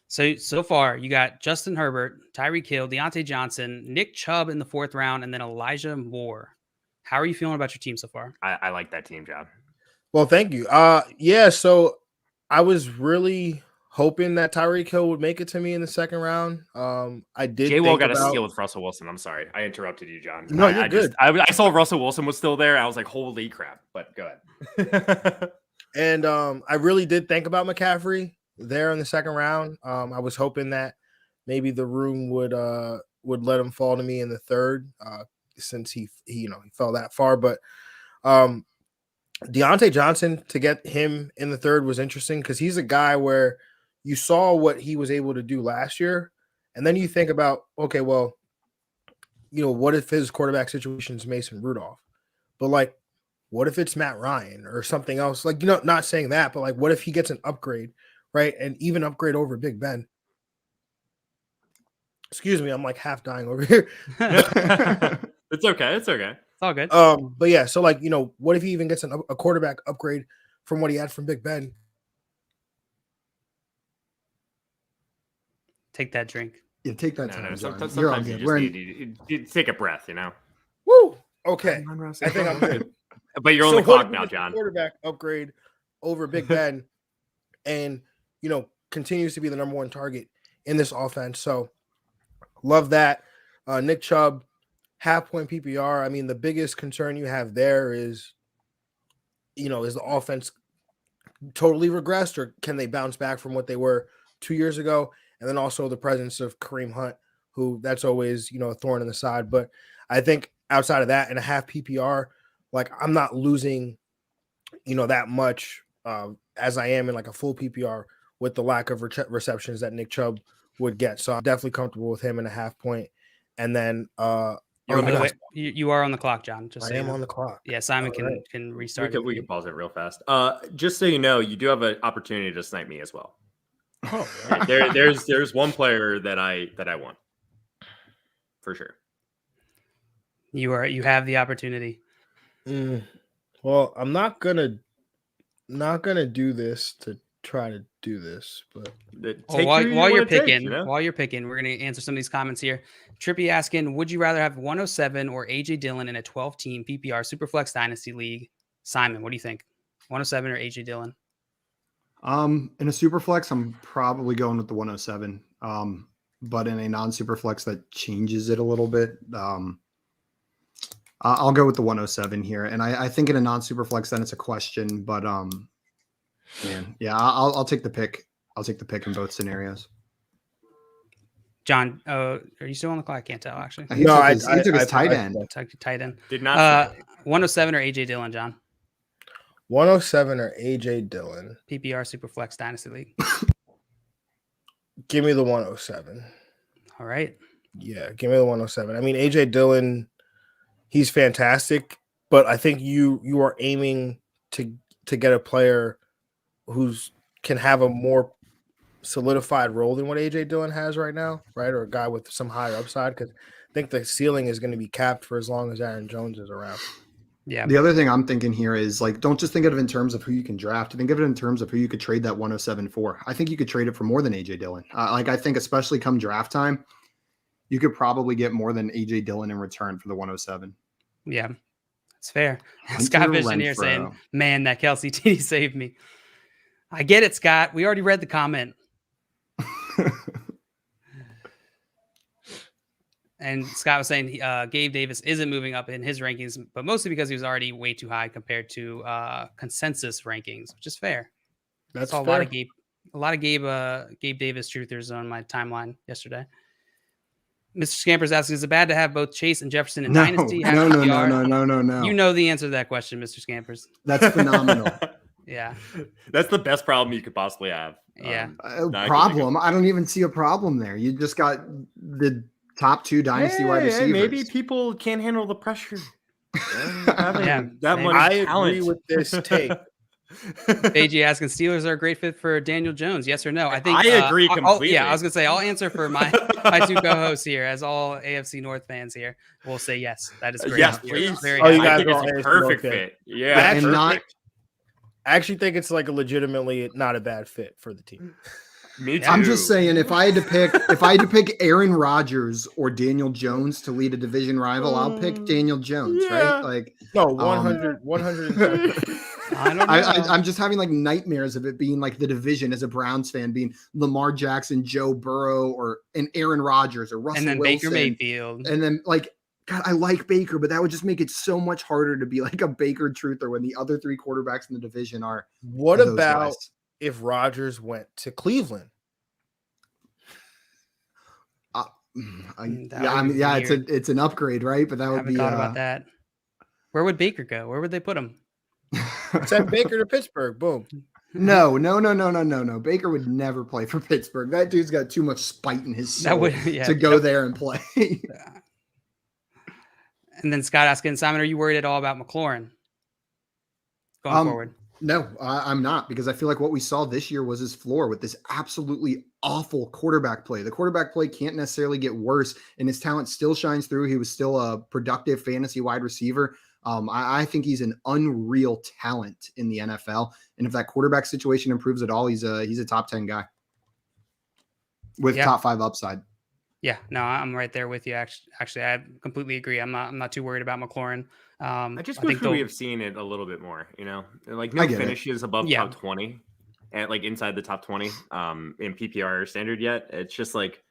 so far you got Justin Herbert, Tyreek Hill, Deontay Johnson, Nick Chubb in the 4th round, and then Elijah Moore. How are you feeling about your team so far? I like that team, John. Well, thank you. So I was really hoping that Tyreek Hill would make it to me in the 2nd round. I did. J-Wall got a steal with Russell Wilson. I'm sorry. I interrupted you, John. No, you're good. I saw Russell Wilson was still there. I was like, holy crap, but go ahead. And I really did think about McCaffrey there in the 2nd round. I was hoping that maybe the room would let him fall to me in the 3rd since he fell that far. But Deontay Johnson, to get him in the 3rd was interesting because he's a guy where you saw what he was able to do last year. And then you think about, okay, well, what if his quarterback situation is Mason Rudolph? But like, what if it's Matt Ryan or something else? Like, not saying that, but like, what if he gets an upgrade, right? And even upgrade over Big Ben. Excuse me, I'm like half dying over here. It's okay. It's okay. It's all good. But yeah, so like, what if he even gets a quarterback upgrade from what he had from Big Ben? Take that drink. Yeah, take that time. Sometimes you just need take a breath, Woo! Okay. I think I'm good. But you're on the clock now, John. Quarterback upgrade over Big Ben. and, continues to be the number one target in this offense. So love that. Nick Chubb, half-point PPR. I mean, the biggest concern you have there is, is the offense totally regressed, or can they bounce back from what they were 2 years ago? And then also the presence of Kareem Hunt, who that's always, a thorn in the side. But I think outside of that, in a half PPR, like I'm not losing, that much as I am in like a full PPR with the lack of receptions that Nick Chubb would get. So I'm definitely comfortable with him in a half point. And then you are on the clock, John. Just I am on the clock. Yeah, Simon can restart. We can pause it real fast. Just so you know, you do have an opportunity to snipe me as well. Oh, right. There's one player that I want for sure. You have the opportunity. Well, I'm not gonna do this to try to do this, but while you're picking, we're gonna answer some of these comments here. Trippy asking, would you rather have 107 or AJ Dillon in a 12-team PPR Superflex Dynasty League? Simon, what do you think? 107 or AJ Dillon? In a Superflex, I'm probably going with the 107. But in a non-Superflex, that changes it a little bit. I'll go with the 107 here, and I think in a non-Superflex, then it's a question. But I'll take the pick. I'll take the pick in both scenarios. John, are you still on the clock? I can't tell, actually. He took his tight end. Tight end. Did not. 107 or AJ Dillon, John? 107 or AJ Dillon. PPR Superflex Dynasty League. Give me the 107. All right. Yeah, give me the 107. I mean, AJ Dillon, he's fantastic, but I think you are aiming to get a player who's can have a more solidified role than what AJ Dillon has right now, right? Or a guy with some higher upside, because I think the ceiling is going to be capped for as long as Aaron Jones is around. Yeah. The other thing I'm thinking here is, like, don't just think of it in terms of who you can draft. Think of it in terms of who you could trade that 107 for. I think you could trade it for more than AJ Dillon. I think especially come draft time, you could probably get more than AJ Dillon in return for the 107. Yeah, it's fair. Scott Vision here saying, man, that Kelsey TD saved me. I get it, Scott. We already read the comment. And Scott was saying Gabe Davis isn't moving up in his rankings, but mostly because he was already way too high compared to consensus rankings, which is fair. That's fair. A lot of Gabe Davis truthers on my timeline yesterday. Mr. Scamper's asking, is it bad to have both Chase and Jefferson in Dynasty? No. You know the answer to that question, Mr. Scampers. That's phenomenal. Yeah. That's the best problem you could possibly have. Yeah. Problem? I don't even see a problem there. You just got the top two Dynasty wide receivers. Maybe people can't handle the pressure. I agree with this take. AG asking, Steelers are a great fit for Daniel Jones. Yes or no? I think I agree completely. I was gonna say I'll answer for my two co-hosts here, as all AFC North fans here will say yes. That is great. Yes, please. Very you I guys think it's a perfect fit. Yeah, I actually think it's like a legitimately not a bad fit for the team. Me too. I'm just saying, if I had to pick Aaron Rodgers or Daniel Jones to lead a division rival, I'll pick Daniel Jones, right? Like, no, 100. I'm just having like nightmares of it being like the division as a Browns fan, being Lamar Jackson, Joe Burrow, and Aaron Rodgers or Russell and then Wilson, Baker Mayfield, and then like, God, I like Baker, but that would just make it so much harder to be like a Baker truther when the other three quarterbacks in the division are. What about guys? If Rodgers went to Cleveland? It's an upgrade, right? But that would be. Thought about that. Where would Baker go? Where would they put him? Send Baker to Pittsburgh. Boom. No. Baker would never play for Pittsburgh. That dude's got too much spite in his soul to go there and play. And then Scott asking, Simon, are you worried at all about McLaurin going forward? No, I'm not, because I feel like what we saw this year was his floor with this absolutely awful quarterback play. The quarterback play can't necessarily get worse, and his talent still shines through. He was still a productive fantasy wide receiver. I think he's an unreal talent in the NFL. And if that quarterback situation improves at all, he's a top 10 guy with top 5 upside. Yeah, no, I'm right there with you. Actually, I completely agree. I'm not too worried about McLaurin. I just wish we have seen it a little bit more, like no finishes above top 20. and like inside the top 20 in PPR standard yet. It's just like,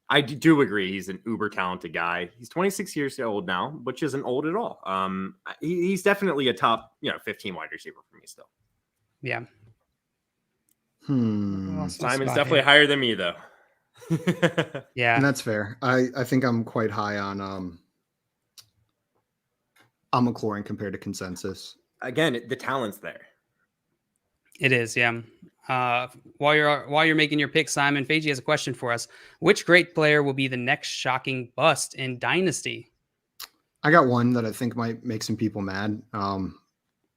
I do agree he's an uber talented guy. He's 26 years old now, which isn't old at all. He's definitely a top 15 wide receiver for me still. Yeah. Simon's definitely higher than me though. Yeah, and that's fair. I think I'm quite high on McLaurin compared to consensus. Again, the talent's there. It is, yeah. While you're making your pick, Simon, Feiji has a question for us. Which great player will be the next shocking bust in Dynasty? I got one that I think might make some people mad.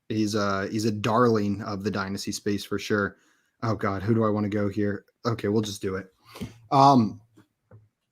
He's a darling of the Dynasty space for sure. Oh God, who do I want to go here? Okay, we'll just do it. I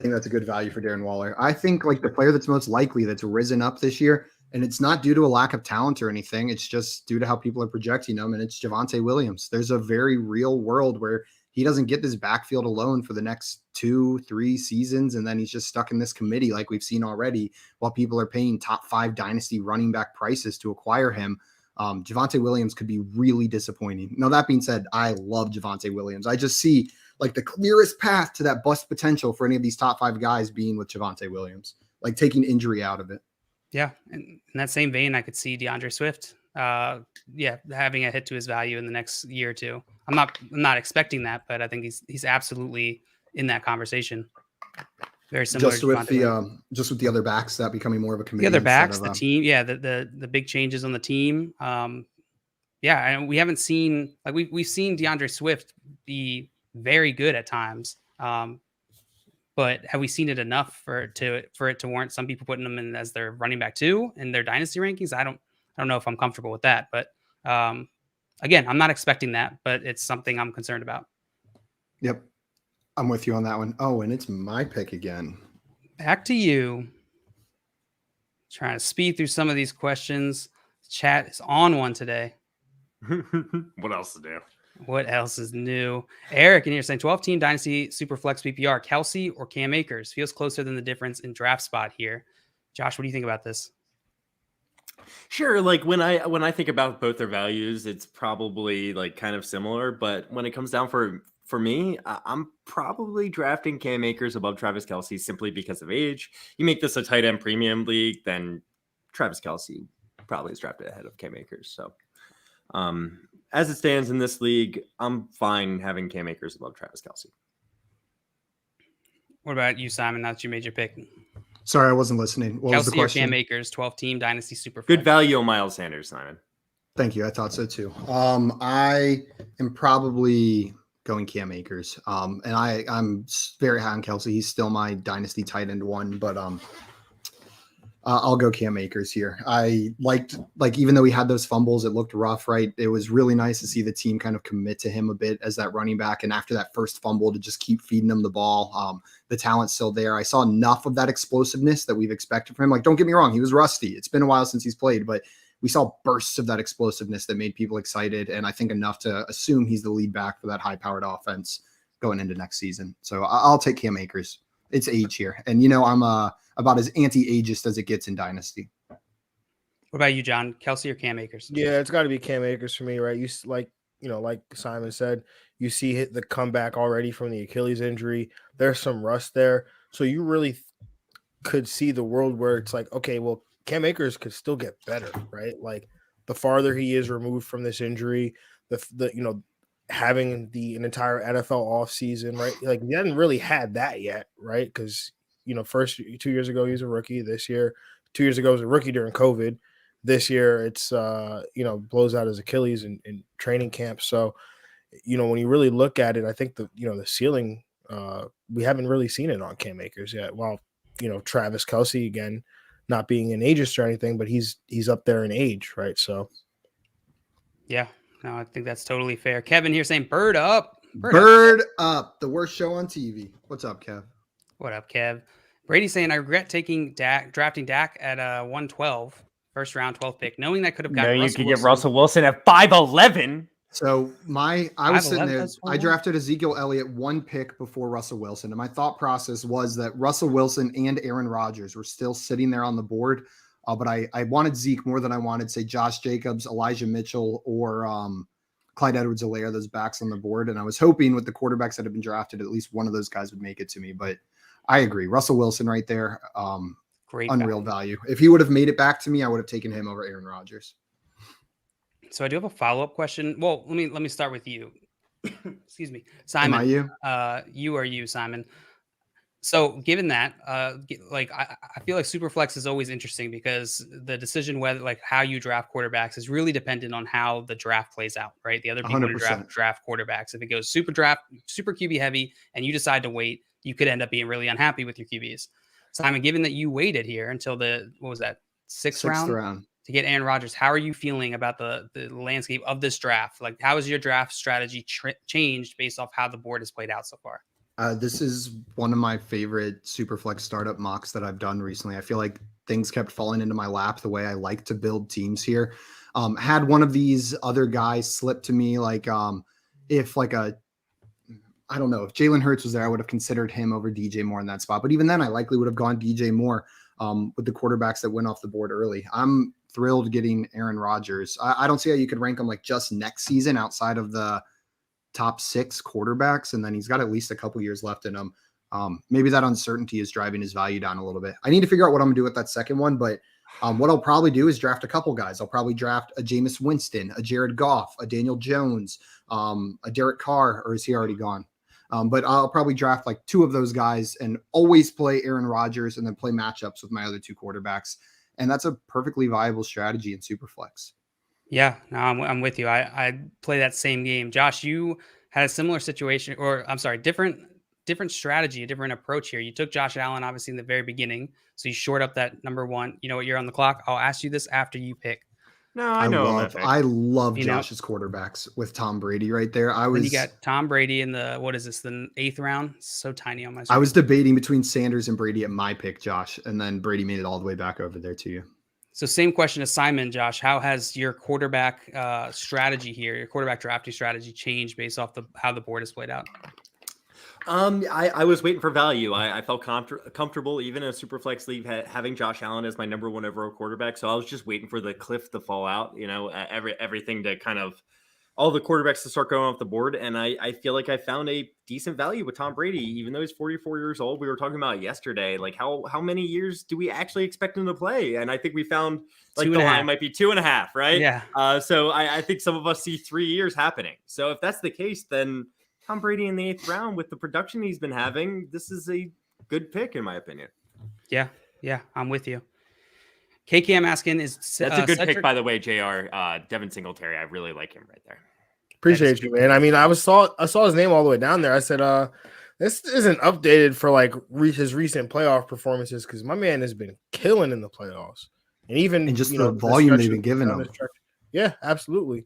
think that's a good value for Darren Waller. I think like the player that's most likely that's risen up this year, and it's not due to a lack of talent or anything. It's just due to how people are projecting him, and it's Javonte Williams. There's a very real world where he doesn't get this backfield alone for the next 2-3 seasons, and then he's just stuck in this committee like we've seen already while people are paying top 5 Dynasty running back prices to acquire him. Javonte Williams could be really disappointing. Now, that being said, I love Javonte Williams. I just see like the clearest path to that bust potential for any of these top 5 guys being with Javonte Williams, like taking injury out of it. Yeah. And in that same vein, I could see DeAndre Swift, having a hit to his value in the next year or two. I'm not expecting that, but I think he's absolutely in that conversation. Very similar just with the other backs, that becoming more of a committee. The other backs, the team, the big changes on the team. And we haven't seen we've seen DeAndre Swift be very good at times. But have we seen it enough for it to warrant some people putting them in as their running back 2 in their dynasty rankings? I don't know if I'm comfortable with that. But again, I'm not expecting that, but it's something I'm concerned about. Yep. I'm with you on that one. Oh, and it's my pick again. Back to you. Trying to speed through some of these questions. Chat is on one today. What else to do? What else is new? Eric in here saying 12-team Dynasty SuperFlex PPR, Kelsey or Cam Akers? Feels closer than the difference in draft spot here. Josh, what do you think about this? Sure. Like when I think about both their values, it's probably like kind of similar. But when it comes down for me, I'm probably drafting Cam Akers above Travis Kelce simply because of age. You make this a tight end premium league, then Travis Kelce probably is drafted ahead of Cam Akers. So as it stands in this league, I'm fine having Cam Akers above Travis Kelce. What about you, Simon, now that you made your pick? Sorry, I wasn't listening. What was the question? Or Cam Akers, 12-team Dynasty SuperFlex? Good value on Miles Sanders, Simon. Thank you. I thought so too. I am probably going Cam Akers. And I'm very high on Kelce. He's still my dynasty tight end 1, but I'll go Cam Akers here. I liked, even though he had those fumbles, it looked rough, right? It was really nice to see the team kind of commit to him a bit as that running back. And after that first fumble, to just keep feeding him the ball. The talent's still there. I saw enough of that explosiveness that we've expected from him. Like, don't get me wrong, he was rusty. It's been a while since he's played, but we saw bursts of that explosiveness that made people excited. And I think enough to assume he's the lead back for that high-powered offense going into next season. So I'll take Cam Akers. It's age here. And, I'm about as anti-ageist as it gets in Dynasty. What about you, John? Kelce or Cam Akers? Yeah, it's got to be Cam Akers for me, right? Like Simon said, you see the comeback already from the Achilles injury. There's some rust there. So you really could see the world where it's like, okay, well, Cam Akers could still get better, right? Like the farther he is removed from this injury, having an entire NFL offseason, right? Like he hadn't really had that yet, right? Because first 2 years ago he was a rookie. This year, 2 years ago he was a rookie during COVID. This year it's blows out his Achilles in training camp. So when you really look at it, I think the ceiling we haven't really seen it on Cam Akers yet. While Travis Kelce, again, not being an ageist or anything, but he's up there in age, right? So yeah, no, I think that's totally fair. Kevin here saying bird up. Bird up. The worst show on TV. What's up, Kev? What up, Kev? Brady saying I regret drafting Dak at 112, first round 12th pick, knowing that could have gotten you could get Russell Wilson at 5'11". So I was sitting there. I drafted Ezekiel Elliott 1 pick before Russell Wilson, and my thought process was that Russell Wilson and Aaron Rodgers were still sitting there on the board. But I wanted Zeke more than I wanted, say, Josh Jacobs, Elijah Mitchell, or Clyde Edwards-Helaire, those backs on the board. And I was hoping with the quarterbacks that have been drafted, at least one of those guys would make it to me. But I agree. Russell Wilson right there. Great unreal value. If he would have made it back to me, I would have taken him over Aaron Rodgers. So I do have a follow-up question. Well, let me start with you. Excuse me, Simon. Am I you? You are you, Simon. So given that, I feel like Superflex is always interesting because the decision whether like how you draft quarterbacks is really dependent on how the draft plays out, right? The other people who draft quarterbacks. If it goes super QB heavy, and you decide to wait, you could end up being really unhappy with your QBs. Simon, given that you waited here until sixth round to get Aaron Rodgers, how are you feeling about the landscape of this draft? Like, how has your draft strategy changed based off how the board has played out so far? This is one of my favorite Superflex startup mocks that I've done recently. I feel like things kept falling into my lap the way I like to build teams here. Had one of these other guys slip to me, like if Jalen Hurts was there, I would have considered him over DJ Moore in that spot. But even then, I likely would have gone DJ Moore with the quarterbacks that went off the board early. I'm thrilled getting Aaron Rodgers. I don't see how you could rank him like just next season outside of the top 6 quarterbacks, and then he's got at least a couple years left in him. Maybe that uncertainty is driving his value down a little bit. I need to figure out what I'm gonna do with that second one, but what I'll probably do is draft a couple guys. I'll probably draft a Jameis Winston, a Jared Goff, a Daniel Jones, a Derek Carr, or is he already gone? But I'll probably draft like 2 of those guys and always play Aaron Rodgers and then play matchups with my other 2 quarterbacks. And that's a perfectly viable strategy in Superflex. Yeah, no, I'm with you. I play that same game. Josh, you had a similar situation, or I'm sorry, different strategy, a different approach here. You took Josh Allen, obviously, in the very beginning. So you short up that number 1. You know what? You're on the clock. I'll ask you this after you pick. No, I know. I love Josh's quarterbacks with Tom Brady right there. You got Tom Brady in the 8th round? So tiny on my screen. I was debating between Sanders and Brady at my pick, Josh, and then Brady made it all the way back over there to you. So same question as Simon, Josh. How has your quarterback strategy here, your quarterback drafting strategy changed based off how the board has played out? I was waiting for value. I felt comfortable even in a Superflex league having Josh Allen as my number 1 overall quarterback. So I was just waiting for the cliff to fall out, everything to kind of all the quarterbacks to start going off the board. And I feel like I found a decent value with Tom Brady, even though he's 44 years old. We were talking about it yesterday, like how many years do we actually expect him to play? And I think we found like the line might be 2.5, right? Yeah. So I think some of us see 3 years happening. So if that's the case, then Tom Brady in the 8th round with the production he's been having, this is a good pick in my opinion. Yeah, I'm with you. KK, I'm asking that's a good pick, by the way, JR. Devin Singletary, I really like him right there. Appreciate you, man. I mean, I saw his name all the way down there. I said, this isn't updated for like his recent playoff performances because my man has been killing in the playoffs, and even just the volume they've been giving him. Yeah, absolutely.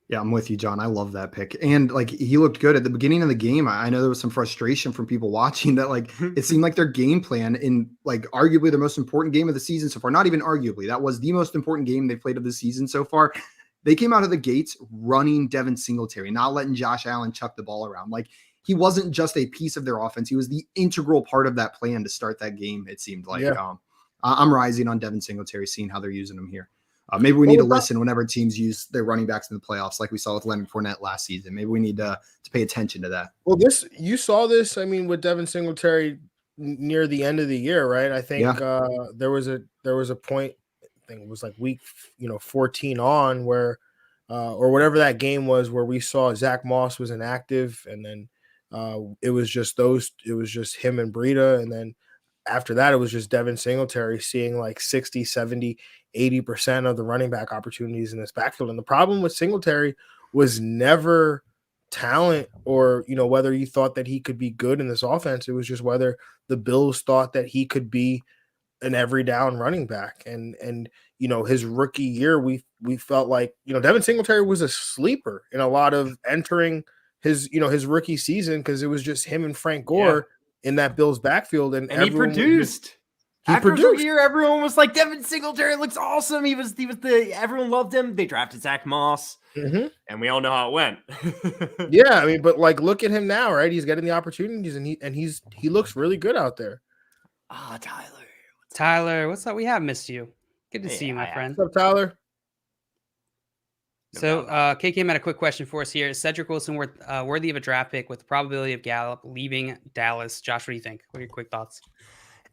Yeah, I'm with you, John. I love that pick. And like he looked good at the beginning of the game. I know there was some frustration from people watching that like it seemed like their game plan in like arguably the most important game of the season so far. Not even arguably. That was the most important game they played of the season so far. They came out of the gates running Devin Singletary, not letting Josh Allen chuck the ball around. Like he wasn't just a piece of their offense. He was the integral part of that plan to start that game, it seemed like. Yeah. I'm rising on Devin Singletary, seeing how they're using him here. Maybe we need to listen whenever teams use their running backs in the playoffs, like we saw with Leonard Fournette last season. Maybe we need to pay attention to that. Well, you saw this, I mean, with Devin Singletary near the end of the year, right? I think there was a point, I think it was like week 14 on where or whatever that game was where we saw Zach Moss was inactive, and then it was just him and Breida, and then after that, it was just Devin Singletary seeing like 60, 70, 80% of the running back opportunities in this backfield. And the problem with Singletary was never talent or, whether you thought that he could be good in this offense. It was just whether the Bills thought that he could be an every down running back. And his rookie year, we felt like, Devin Singletary was a sleeper in a lot of entering his rookie season because it was just him and Frank Gore in that Bills backfield, and he produced. After the year, everyone was like, Devin Singletary looks awesome. He was everyone loved him. They drafted Zach Moss, and we all know how it went. Yeah, I mean, but like, look at him now, right? He's getting the opportunities, and he looks really good out there. Tyler, what's up? We have missed you. Good to see you, my friend. What's up, Tyler? So KK had a quick question for us here. Is Cedric Wilson worthy of a draft pick with the probability of Gallup leaving Dallas? Josh, what do you think? What are your quick thoughts?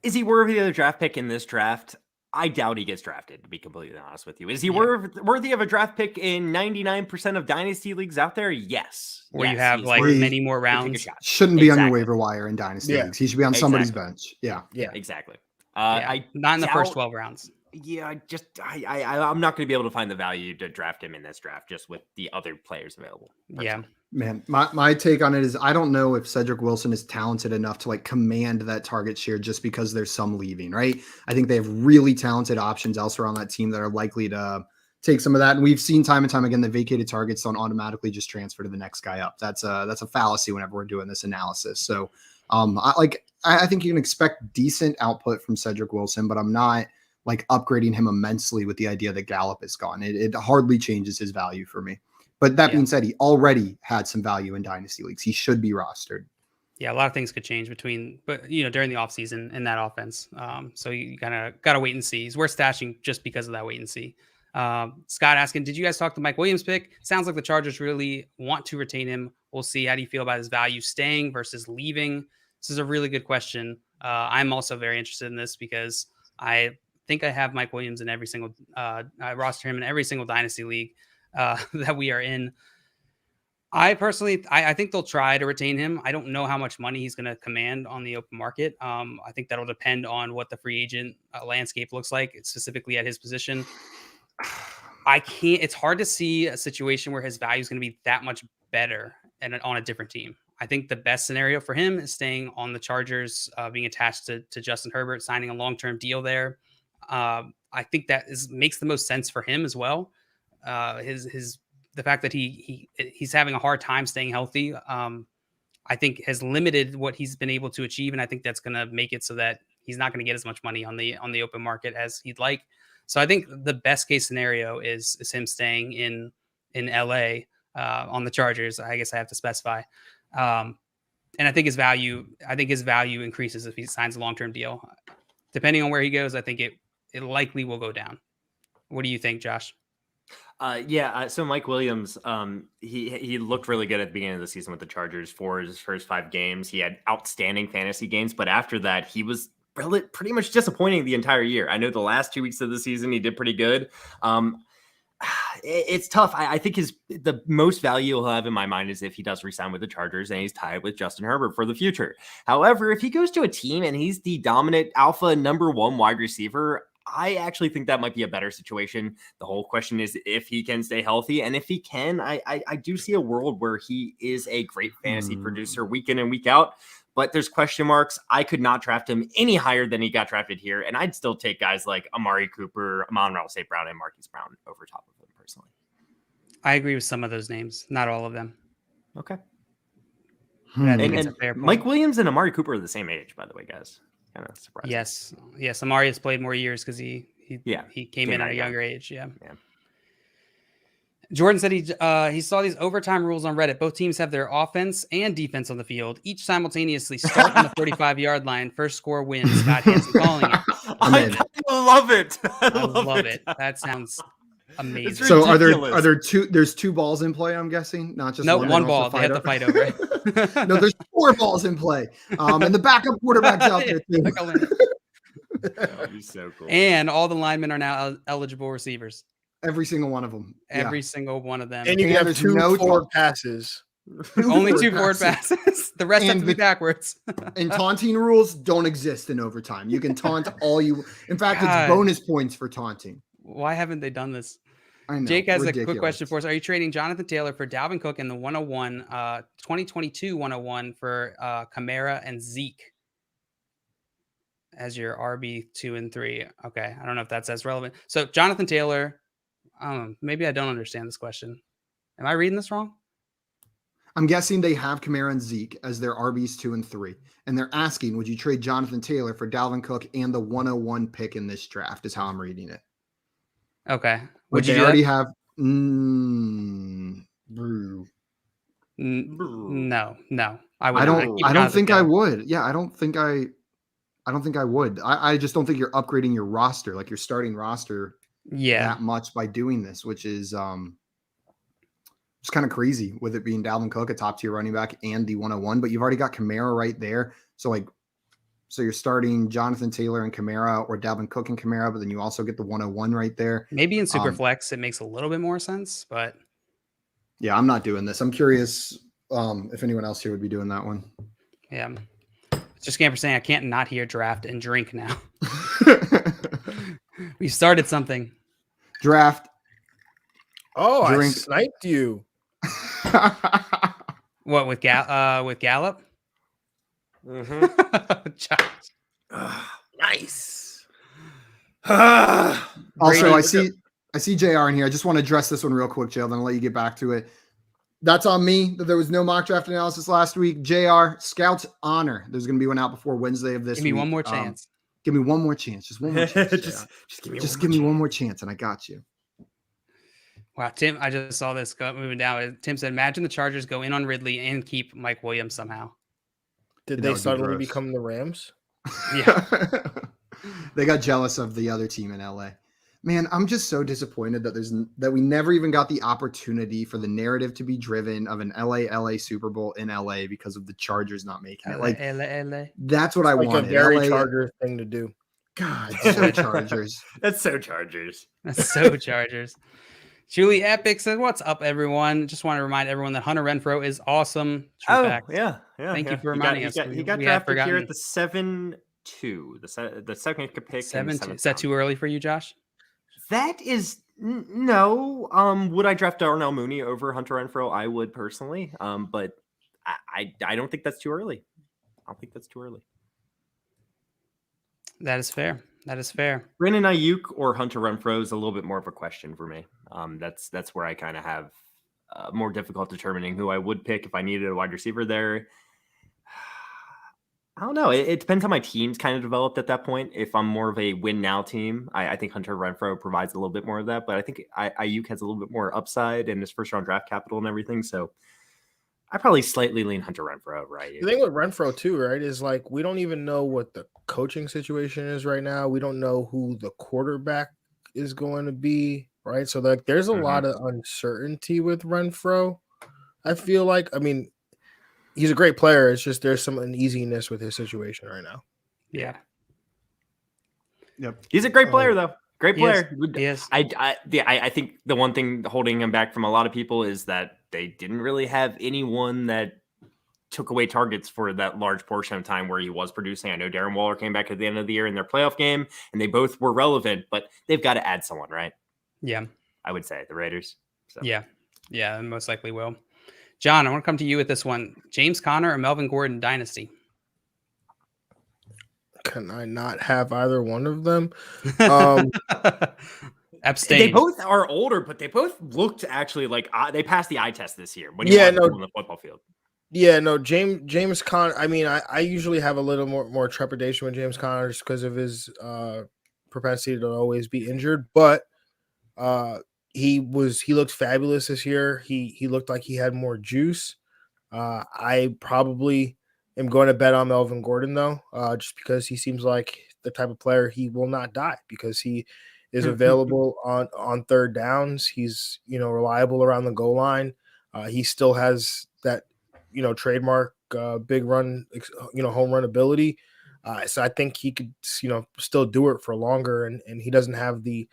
Is he worthy of a draft pick in this draft? I doubt he gets drafted, to be completely honest with you. Is he worthy of a draft pick in 99% of Dynasty leagues out there? Yes. Where you have like many more rounds. Shouldn't be on your waiver wire in Dynasty leagues. He should be on somebody's bench. Yeah. Exactly. Not in the first 12 rounds. Yeah, I'm not going to be able to find the value to draft him in this draft just with the other players available. Personally. Yeah. Man, my take on it is I don't know if Cedric Wilson is talented enough to like command that target share just because there's some leaving, right? I think they have really talented options elsewhere on that team that are likely to take some of that. And we've seen time and time again that vacated targets don't automatically just transfer to the next guy up. That's a fallacy whenever we're doing this analysis. So I think you can expect decent output from Cedric Wilson, but I'm not like upgrading him immensely with the idea that Gallup is gone. It hardly changes his value for me. But that being said, he already had some value in Dynasty leagues. He should be rostered. Yeah, a lot of things could change during the offseason in that offense. So you kind of got to wait and see. He's worth stashing just because of that wait and see. Scott asking, did you guys talk to Mike Williams pick? Sounds like the Chargers really want to retain him. We'll see. How do you feel about his value staying versus leaving? This is a really good question. I'm also very interested in this because I think I have Mike Williams in every single I roster him in every single Dynasty league that we are in. I personally, I think they'll try to retain him. I don't know how much money he's going to command on the open market. I think that'll depend on what the free agent landscape looks like, specifically at his position. It's hard to see a situation where his value is going to be that much better and on a different team. I think the best scenario for him is staying on the Chargers, being attached to Justin Herbert, signing a long-term deal there. I think that makes the most sense for him as well. The fact that he's having a hard time staying healthy, I think has limited what he's been able to achieve. And I think that's going to make it so that he's not going to get as much money on the open market as he'd like. So I think the best case scenario is him staying in LA on the Chargers. I guess I have to specify. And I think his value increases if he signs a long-term deal. Depending on where he goes, I think it likely will go down. What do you think, Josh? So Mike Williams, he looked really good at the beginning of the season with the Chargers for his first 5 games. He had outstanding fantasy games, but after that, he was pretty much disappointing the entire year. I know the last 2 weeks of the season, he did pretty good. It's tough. I think the most value he'll have in my mind is if he does resign with the Chargers and he's tied with Justin Herbert for the future. However, if he goes to a team and he's the dominant alpha number 1 wide receiver, I actually think that might be a better situation. The whole question is if he can stay healthy. And if he can, I do see a world where he is a great fantasy producer week in and week out. But there's question marks. I could not draft him any higher than he got drafted here. And I'd still take guys like Amari Cooper, Amon-Ra St. Brown, and Marquise Brown over top of him personally. I agree with some of those names, not all of them. Okay. And Mike Williams and Amari Cooper are the same age, by the way, guys. Kind of surprising. Yes. Amari has played more years because he came in at a younger age. Yeah. Jordan said he saw these overtime rules on Reddit. Both teams have their offense and defense on the field. Each simultaneously start on the 45-yard line. First score wins. Scott Hansen calling it. I love it. I love it. That sounds amazing. So are there two? There's 2 balls in play. I'm guessing, not just one ball. They have to fight over it. No, there's 4 balls in play. And the backup quarterback's out there too. That would be so cool. And all the linemen are now eligible receivers. Every single one of them. Every single one of them. And you can have 2 forward passes. Only 2 forward passes. The rest have to be backwards. And taunting rules don't exist in overtime. You can taunt all you. In fact, it's bonus points for taunting. Why haven't they done this? I know. Jake has a quick question for us. Are you trading Jonathan Taylor for Dalvin Cook and the 2022 101 for Kamara and Zeke as your RB 2 and 3? Okay. I don't know if that's as relevant. So Jonathan Taylor, maybe I don't understand this question. Am I reading this wrong? I'm guessing they have Kamara and Zeke as their RBs 2 and 3. And they're asking, would you trade Jonathan Taylor for Dalvin Cook and the 101 pick in this draft is how I'm reading it. Okay. Would you already have? No. I don't think I would. Yeah, I don't think I would. I just don't think you're upgrading your roster, like your starting roster, that much by doing this, which is It's kind of crazy with it being Dalvin Cook, a top tier running back, and the 101, but you've already got Kamara right there. So you're starting Jonathan Taylor and Kamara, or Dalvin Cook and Kamara, but then you also get the 101 right there. Maybe in SuperFlex it makes a little bit more sense, but yeah, I'm not doing this. I'm curious if anyone else here would be doing that one. Yeah. Just can't saying I can't not hear draft and drink now. We started something. Draft. Oh, drink. I sniped you. What with Gallup? Mm-hmm. Nice. Also, I see JR in here. I just want to address this one real quick, Jill, then I'll let you get back to it. That's on me that there was no mock draft analysis last week. JR, Scouts Honor. There's going to be one out before Wednesday of this week. Give me one more chance. Give me one more chance. Just one more chance. just give me one more chance, and I got you. Wow, Tim, I just saw this moving down. Tim said, imagine the Chargers go in on Ridley and keep Mike Williams somehow. Did they suddenly become the Rams? Yeah. They got jealous of the other team in LA. Man, I'm just so disappointed that we never even got the opportunity for the narrative to be driven of an LA Super Bowl in LA because of the Chargers not making it. Like LA. That's what I wanted. A very Chargers thing to do. God, so Chargers. That's so Chargers. That's so Chargers. Julie Epic says, "What's up, everyone? Just want to remind everyone that Hunter Renfrow is awesome." True fact. Yeah. Thank you for reminding us. He got drafted here at the 7-2, the second pick. 7-2. Is that too early for you, Josh? That is no. Would I draft Darnell Mooney over Hunter Renfrow? I would personally. But I don't think that's too early. I don't think that's too early. That is fair. Brandon Ayuk or Hunter Renfrow is a little bit more of a question for me. That's where I kind of have more difficult determining who I would pick if I needed a wide receiver there. I don't know. It depends how my team's kind of developed at that point. If I'm more of a win now team, I think Hunter Renfrow provides a little bit more of that. But I think Ayuk has a little bit more upside in his first round draft capital and everything. So I probably slightly lean Hunter Renfrow, right? The thing with Renfrow too, right, is like we don't even know what the coaching situation is right now. We don't know who the quarterback is going to be, right? So like there's a lot of uncertainty with Renfrow. I feel like, I mean, he's a great player. It's just there's some uneasiness with his situation right now. Yeah. Yep. He's a great player though. Great player. Yes. I think the one thing holding him back from a lot of people is that they didn't really have anyone that took away targets for that large portion of time where he was producing. I know Darren Waller came back at the end of the year in their playoff game, and they both were relevant, but they've got to add someone, right? Yeah. I would say the Raiders. So. Yeah, most likely will. John, I want to come to you with this one. James Conner or Melvin Gordon Dynasty? Can I not have either one of them? Abstain. They both are older, but they both looked actually like they passed the eye test this year when you on the football field. Yeah, no, James Conner. I mean, I usually have a little more trepidation with James Conner just because of his propensity to always be injured. But he looked fabulous this year. He looked like he had more juice. I probably am going to bet on Melvin Gordon though, just because he seems like the type of player he will not die because he is available on third downs. He's reliable around the goal line. He still has that trademark big run home run ability. So I think he could still do it for longer, and he doesn't have the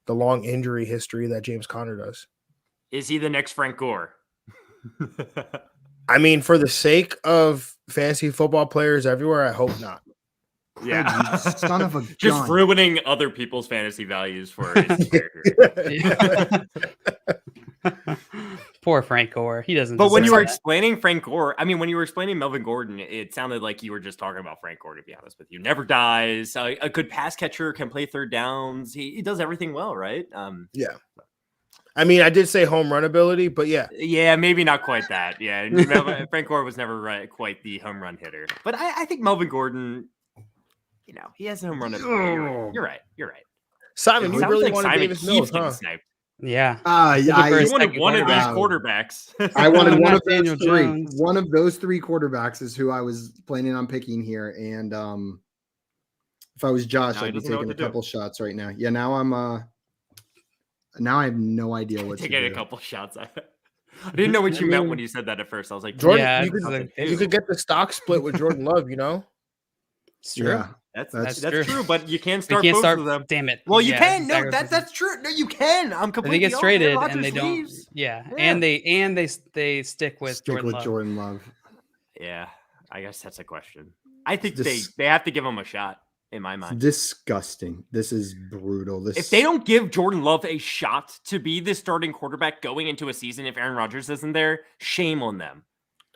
long injury history that James Conner does. Is he the next Frank Gore? I mean, for the sake of fantasy football players everywhere, I hope not. Yeah, son of a gun. Just ruining other people's fantasy values for his character. Poor Frank Gore. He doesn't. But when you were explaining Frank Gore, I mean, when you were explaining Melvin Gordon, it sounded like you were just talking about Frank Gore, to be honest with you. Never dies. A good pass catcher, can play third downs. He does everything well, right? Yeah. I mean, I did say home run ability, but yeah. Yeah, maybe not quite that. Yeah, Frank Gore was never quite the home run hitter. But I think Melvin Gordon, he has a home run ability. You're right. Simon, you really want Davis Mills, huh? Sniped. Yeah. You wanted one of these quarterbacks. I wanted one of those three. One of those three quarterbacks is who I was planning on picking here. And if I was Josh, I'd be taking a couple shots right now. Yeah, now I have no idea what to do. Taking a couple shots. I didn't know what you meant when you said that at first. I was like, Jordan, Yeah, you could get the stock split with Jordan Love, you know? It's true. Yeah, that's true. true, but you can't We start can't both start. of them. Damn it. Well, you Yeah, can. No, sacrifice. that's true. No, you can. I'm If completely. they get off. traded Rodgers and they don't. leaves. Yeah. Yeah. And they stick with Jordan Love. Jordan Love. Yeah, I guess that's a question. I think they have to give him a shot. In my mind, disgusting. This is brutal. If they don't give Jordan Love a shot to be the starting quarterback going into a season, if Aaron Rodgers isn't there, shame on them.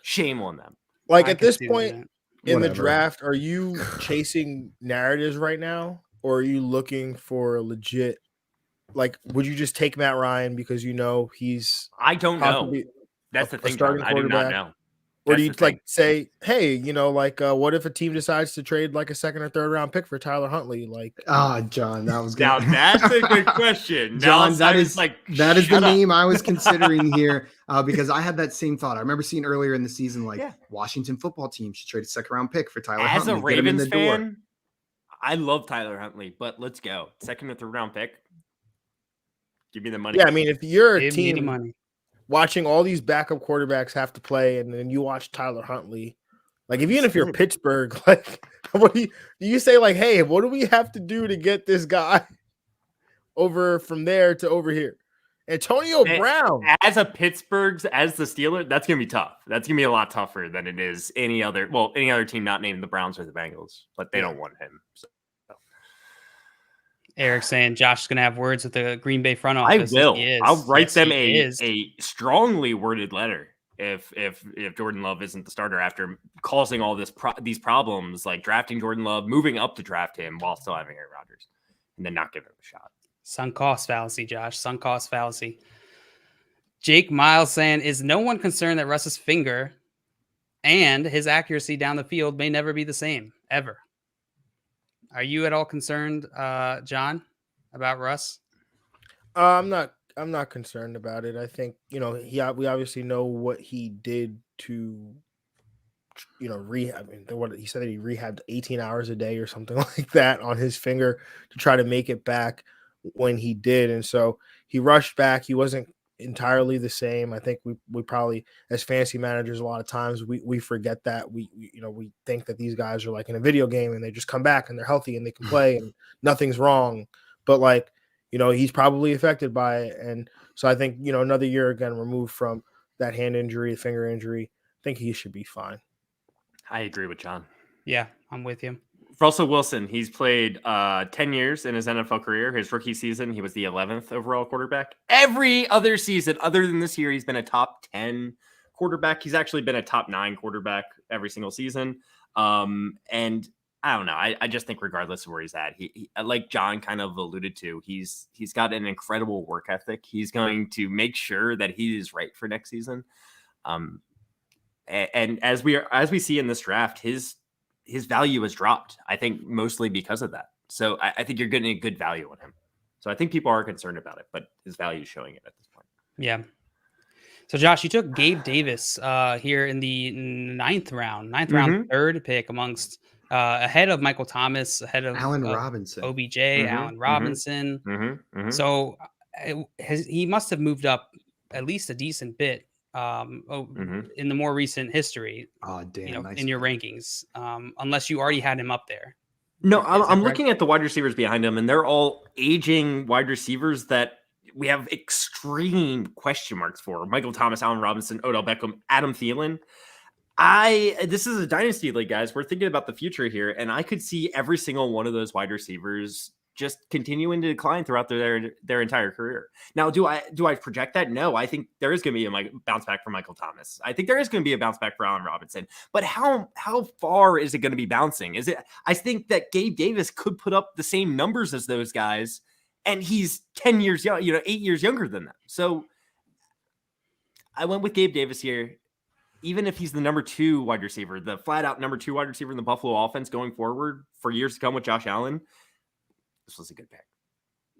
Shame on them. Like at this point in the Whatever. draft, are you chasing narratives right now, or are you looking for a legit? Like, would you just take Matt Ryan because you know he's? I don't know. That's the thing, John. I do not know. Or do you like say, hey, you know, like, what if a team decides to trade like a second or third round pick for Tyler Huntley? Like, John, that was good. Now that's a good question. John, that is the up. name I was considering here because I had that same thought. I remember seeing earlier in the season, Washington football team should trade a second round pick for Tyler Huntley. As a Ravens fan, I love Tyler Huntley, but let's go second or third round pick. Give me the money. Yeah, I mean, if you're a Give me team money. watching all these backup quarterbacks have to play, and then you watch Tyler Huntley, like even if you're Pittsburgh, like what do you say? Like, hey, what do we have to do to get this guy over from there to over here? Antonio Brown. As the Steelers, that's gonna be tough. That's gonna be a lot tougher than it is any other team not named the Browns or the Bengals, but they don't want him. So. Eric saying Josh is going to have words with the Green Bay front office. I will. I'll write them a strongly worded letter if Jordan Love isn't the starter after causing all these problems, like drafting Jordan Love, moving up to draft him while still having Aaron Rodgers, and then not giving him a shot. Sunk cost fallacy, Josh. Sunk cost fallacy. Jake Miles saying, is no one concerned that Russ's finger and his accuracy down the field may never be the same ever? Are you at all concerned, John, about Russ? I'm not concerned about it. I think, you know, we obviously know what he did to, you know, rehab. I mean, what he said that he rehabbed 18 hours a day or something like that on his finger to try to make it back when he did. And so he rushed back. He wasn't entirely the same. I think we probably, as fantasy managers, a lot of times we forget that we think that these guys are like in a video game and they just come back and they're healthy and they can play and nothing's wrong. But like, you know, he's probably affected by it. And so I think, you know, another year again removed from that hand injury, finger injury, I think he should be fine. I agree with John. Yeah, I'm with you. Russell Wilson, he's played 10 years in his NFL career. His rookie season, he was the 11th overall quarterback. Every other season, other than this year, he's been a top 10 quarterback. He's actually been a top 9 quarterback every single season. And I don't know. I just think regardless of where he's at, he like John kind of alluded to, he's got an incredible work ethic. He's going to make sure that he is right for next season. And as we see in this draft, his value has dropped, I think, mostly because of that. So I think you're getting a good value on him. So I think people are concerned about it, but his value is showing it at this point. Yeah. So Josh, you took Gabe Davis here in the ninth round, third pick amongst ahead of Michael Thomas, ahead of Allen Robinson, OBJ, Allen Robinson. So he must have moved up at least a decent bit in the more recent history. Oh, damn! You know, nice in your rankings, unless you already had him up there. No, I'm looking at the wide receivers behind him, and they're all aging wide receivers that we have extreme question marks for. Michael Thomas, Allen Robinson, Odell Beckham, Adam Thielen. This is a dynasty league, guys. We're thinking about the future here, and I could see every single one of those wide receivers just continuing to decline throughout their entire career. Now, do I project that? No, I think there is going to be a bounce back for Michael Thomas. I think there is going to be a bounce back for Allen Robinson. But how far is it going to be bouncing? I think that Gabe Davis could put up the same numbers as those guys, and he's 10 years young, 8 years younger than them. So I went with Gabe Davis here. Even if he's the number 2 wide receiver, the flat out number 2 wide receiver in the Buffalo offense going forward for years to come with Josh Allen, this was a good pick.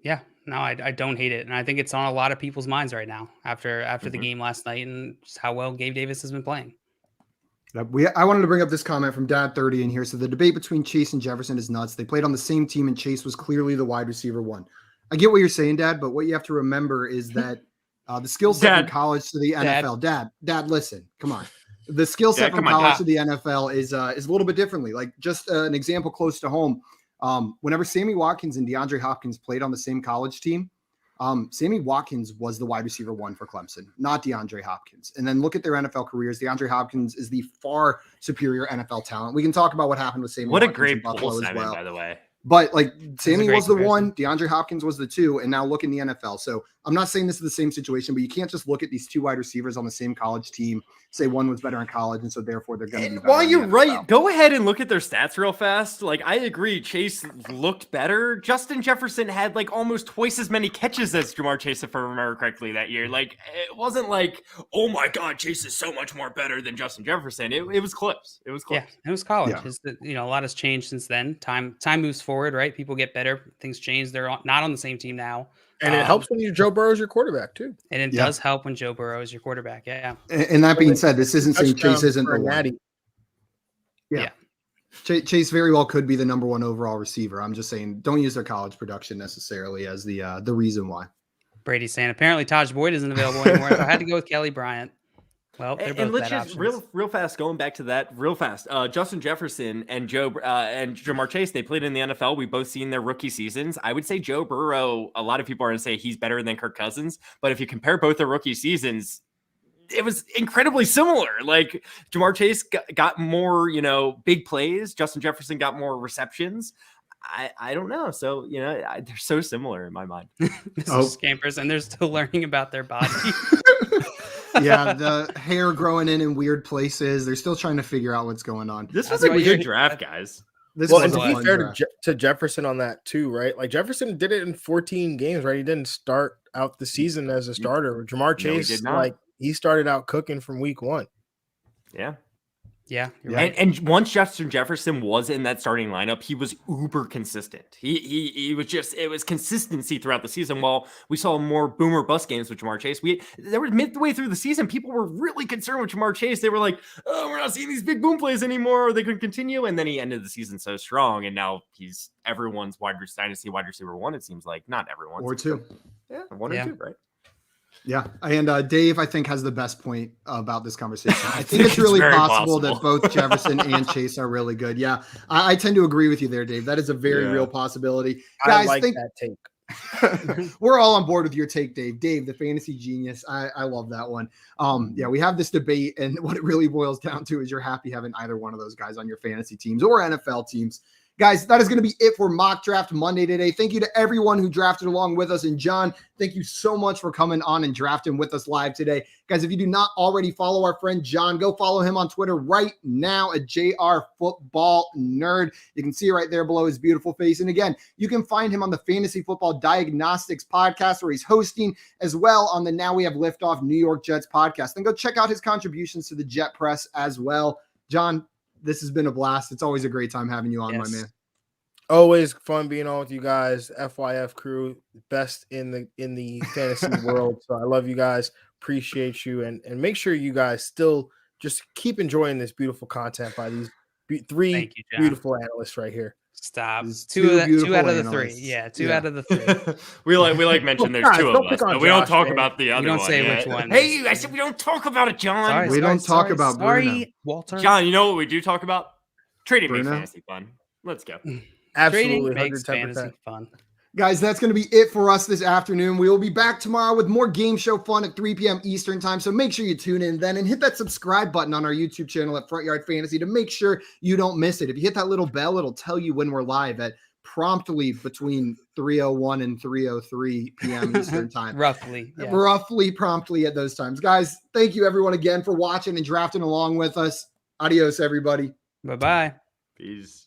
Yeah, no, I don't hate it. And I think it's on a lot of people's minds right now after the game last night and just how well Gabe Davis has been playing. I wanted to bring up this comment from Dad30 in here. So the debate between Chase and Jefferson is nuts. They played on the same team and Chase was clearly the wide receiver 1. I get what you're saying, Dad, but what you have to remember is that The skill set from college to the NFL. Dad, listen, come on. The skill set from college to the NFL is a little bit differently. Like just an example close to home. Whenever Sammy Watkins and DeAndre Hopkins played on the same college team, Sammy Watkins was the wide receiver 1 for Clemson, not DeAndre Hopkins. And then look at their NFL careers. DeAndre Hopkins is the far superior NFL talent. We can talk about what happened with Sammy Watkins. What a great Buffalo as well. By the way. But like Sammy was the 1, DeAndre Hopkins was the 2, and now look in the NFL. So I'm not saying this is the same situation, but you can't just look at these 2 wide receivers on the same college team, say one was better in college, and so therefore they're going to be better. While you're right, go ahead and look at their stats real fast. Like I agree, Chase looked better. Justin Jefferson had like almost twice as many catches as Ja'Marr Chase, if I remember correctly, that year. Like it wasn't like, oh my God, Chase is so much more better than Justin Jefferson. It was close. It was close. Yeah, it was college. Yeah. A lot has changed since then. Time moves forward, right? People get better. Things change. They're not on the same team now. And it helps when Joe Burrow is your quarterback too. And it does help when Joe Burrow is your quarterback. Yeah. And that being said, this isn't saying Chase isn't the one. Yeah. Chase very well could be the number 1 overall receiver. I'm just saying, don't use their college production necessarily as the reason why. Brady's saying apparently Taj Boyd isn't available anymore. So I had to go with Kelly Bryant. Well, they're both and let's bad just options. real fast, going back to that real fast. Justin Jefferson and Ja'Marr Chase, they played in the NFL. We've both seen their rookie seasons. I would say Joe Burrow, a lot of people are going to say he's better than Kirk Cousins, but if you compare both their rookie seasons, it was incredibly similar. Like Ja'Marr Chase got more, big plays. Justin Jefferson got more receptions. I don't know. So, they're so similar in my mind. Scampers, and they're still learning about their body. Yeah, the hair growing in weird places. They're still trying to figure out what's going on. This was a good draft, guys. And to be fair to Jefferson on that too, right? Like Jefferson did it in 14 games, right? He didn't start out the season as a starter. Ja'Marr Chase, he started out cooking from week 1. Yeah. Yeah, you're right. And once Justin Jefferson was in that starting lineup, he was uber consistent. He was it was consistency throughout the season. While we saw more boomer bust games with Ja'Marr Chase, there was midway through the season, people were really concerned with Ja'Marr Chase. They were like, "Oh, we're not seeing these big boom plays anymore. Or they could continue." And then he ended the season so strong, and now he's everyone's dynasty wide receiver 1. It seems like not everyone or 2. Yeah, 1 or 2, right? Yeah, and Dave, I think, has the best point about this conversation. I think it's really possible that both Jefferson and Chase are really good. Yeah, I tend to agree with you there, Dave. That is a very real possibility. Guys, I like that take. We're all on board with your take, Dave. Dave, the fantasy genius. I love that one. Yeah, we have this debate, and what it really boils down to is you're happy having either one of those guys on your fantasy teams or NFL teams. Guys, that is going to be it for Mock Draft Monday today. Thank you to everyone who drafted along with us. And John, thank you so much for coming on and drafting with us live today. Guys, if you do not already follow our friend John, go follow him on Twitter right now at JR Football Nerd. You can see it right there below his beautiful face. And again, you can find him on the Fantasy Football Diagnostics podcast where he's hosting, as well on the Now We Have Liftoff New York Jets podcast. And go check out his contributions to the Jet Press as well. John, this has been a blast. It's always a great time having you on, my man. Always fun being on with you guys. FYF crew, best in the fantasy world. So I love you guys. Appreciate you. And make sure you guys still just keep enjoying this beautiful content by these 3 beautiful analysts right here. Stop. Two out of the 3. Yeah, 2 out of the 3. we like mention there's 2 of us, but we don't talk about the other one. We don't say which one. Hey, I said we don't talk about it, John. We don't talk about Bruno. Walter. John, you know what we do talk about? Trading makes fantasy fun. Let's go. Absolutely. Trading makes fantasy fun. Guys, that's going to be it for us this afternoon. We will be back tomorrow with more game show fun at 3 p.m. Eastern time. So make sure you tune in then and hit that subscribe button on our YouTube channel at Front Yard Fantasy to make sure you don't miss it. If you hit that little bell, it'll tell you when we're live at promptly between 3:01 and 3:03 p.m. Eastern time. Roughly promptly at those times. Guys, thank you everyone again for watching and drafting along with us. Adios, everybody. Bye-bye. Peace.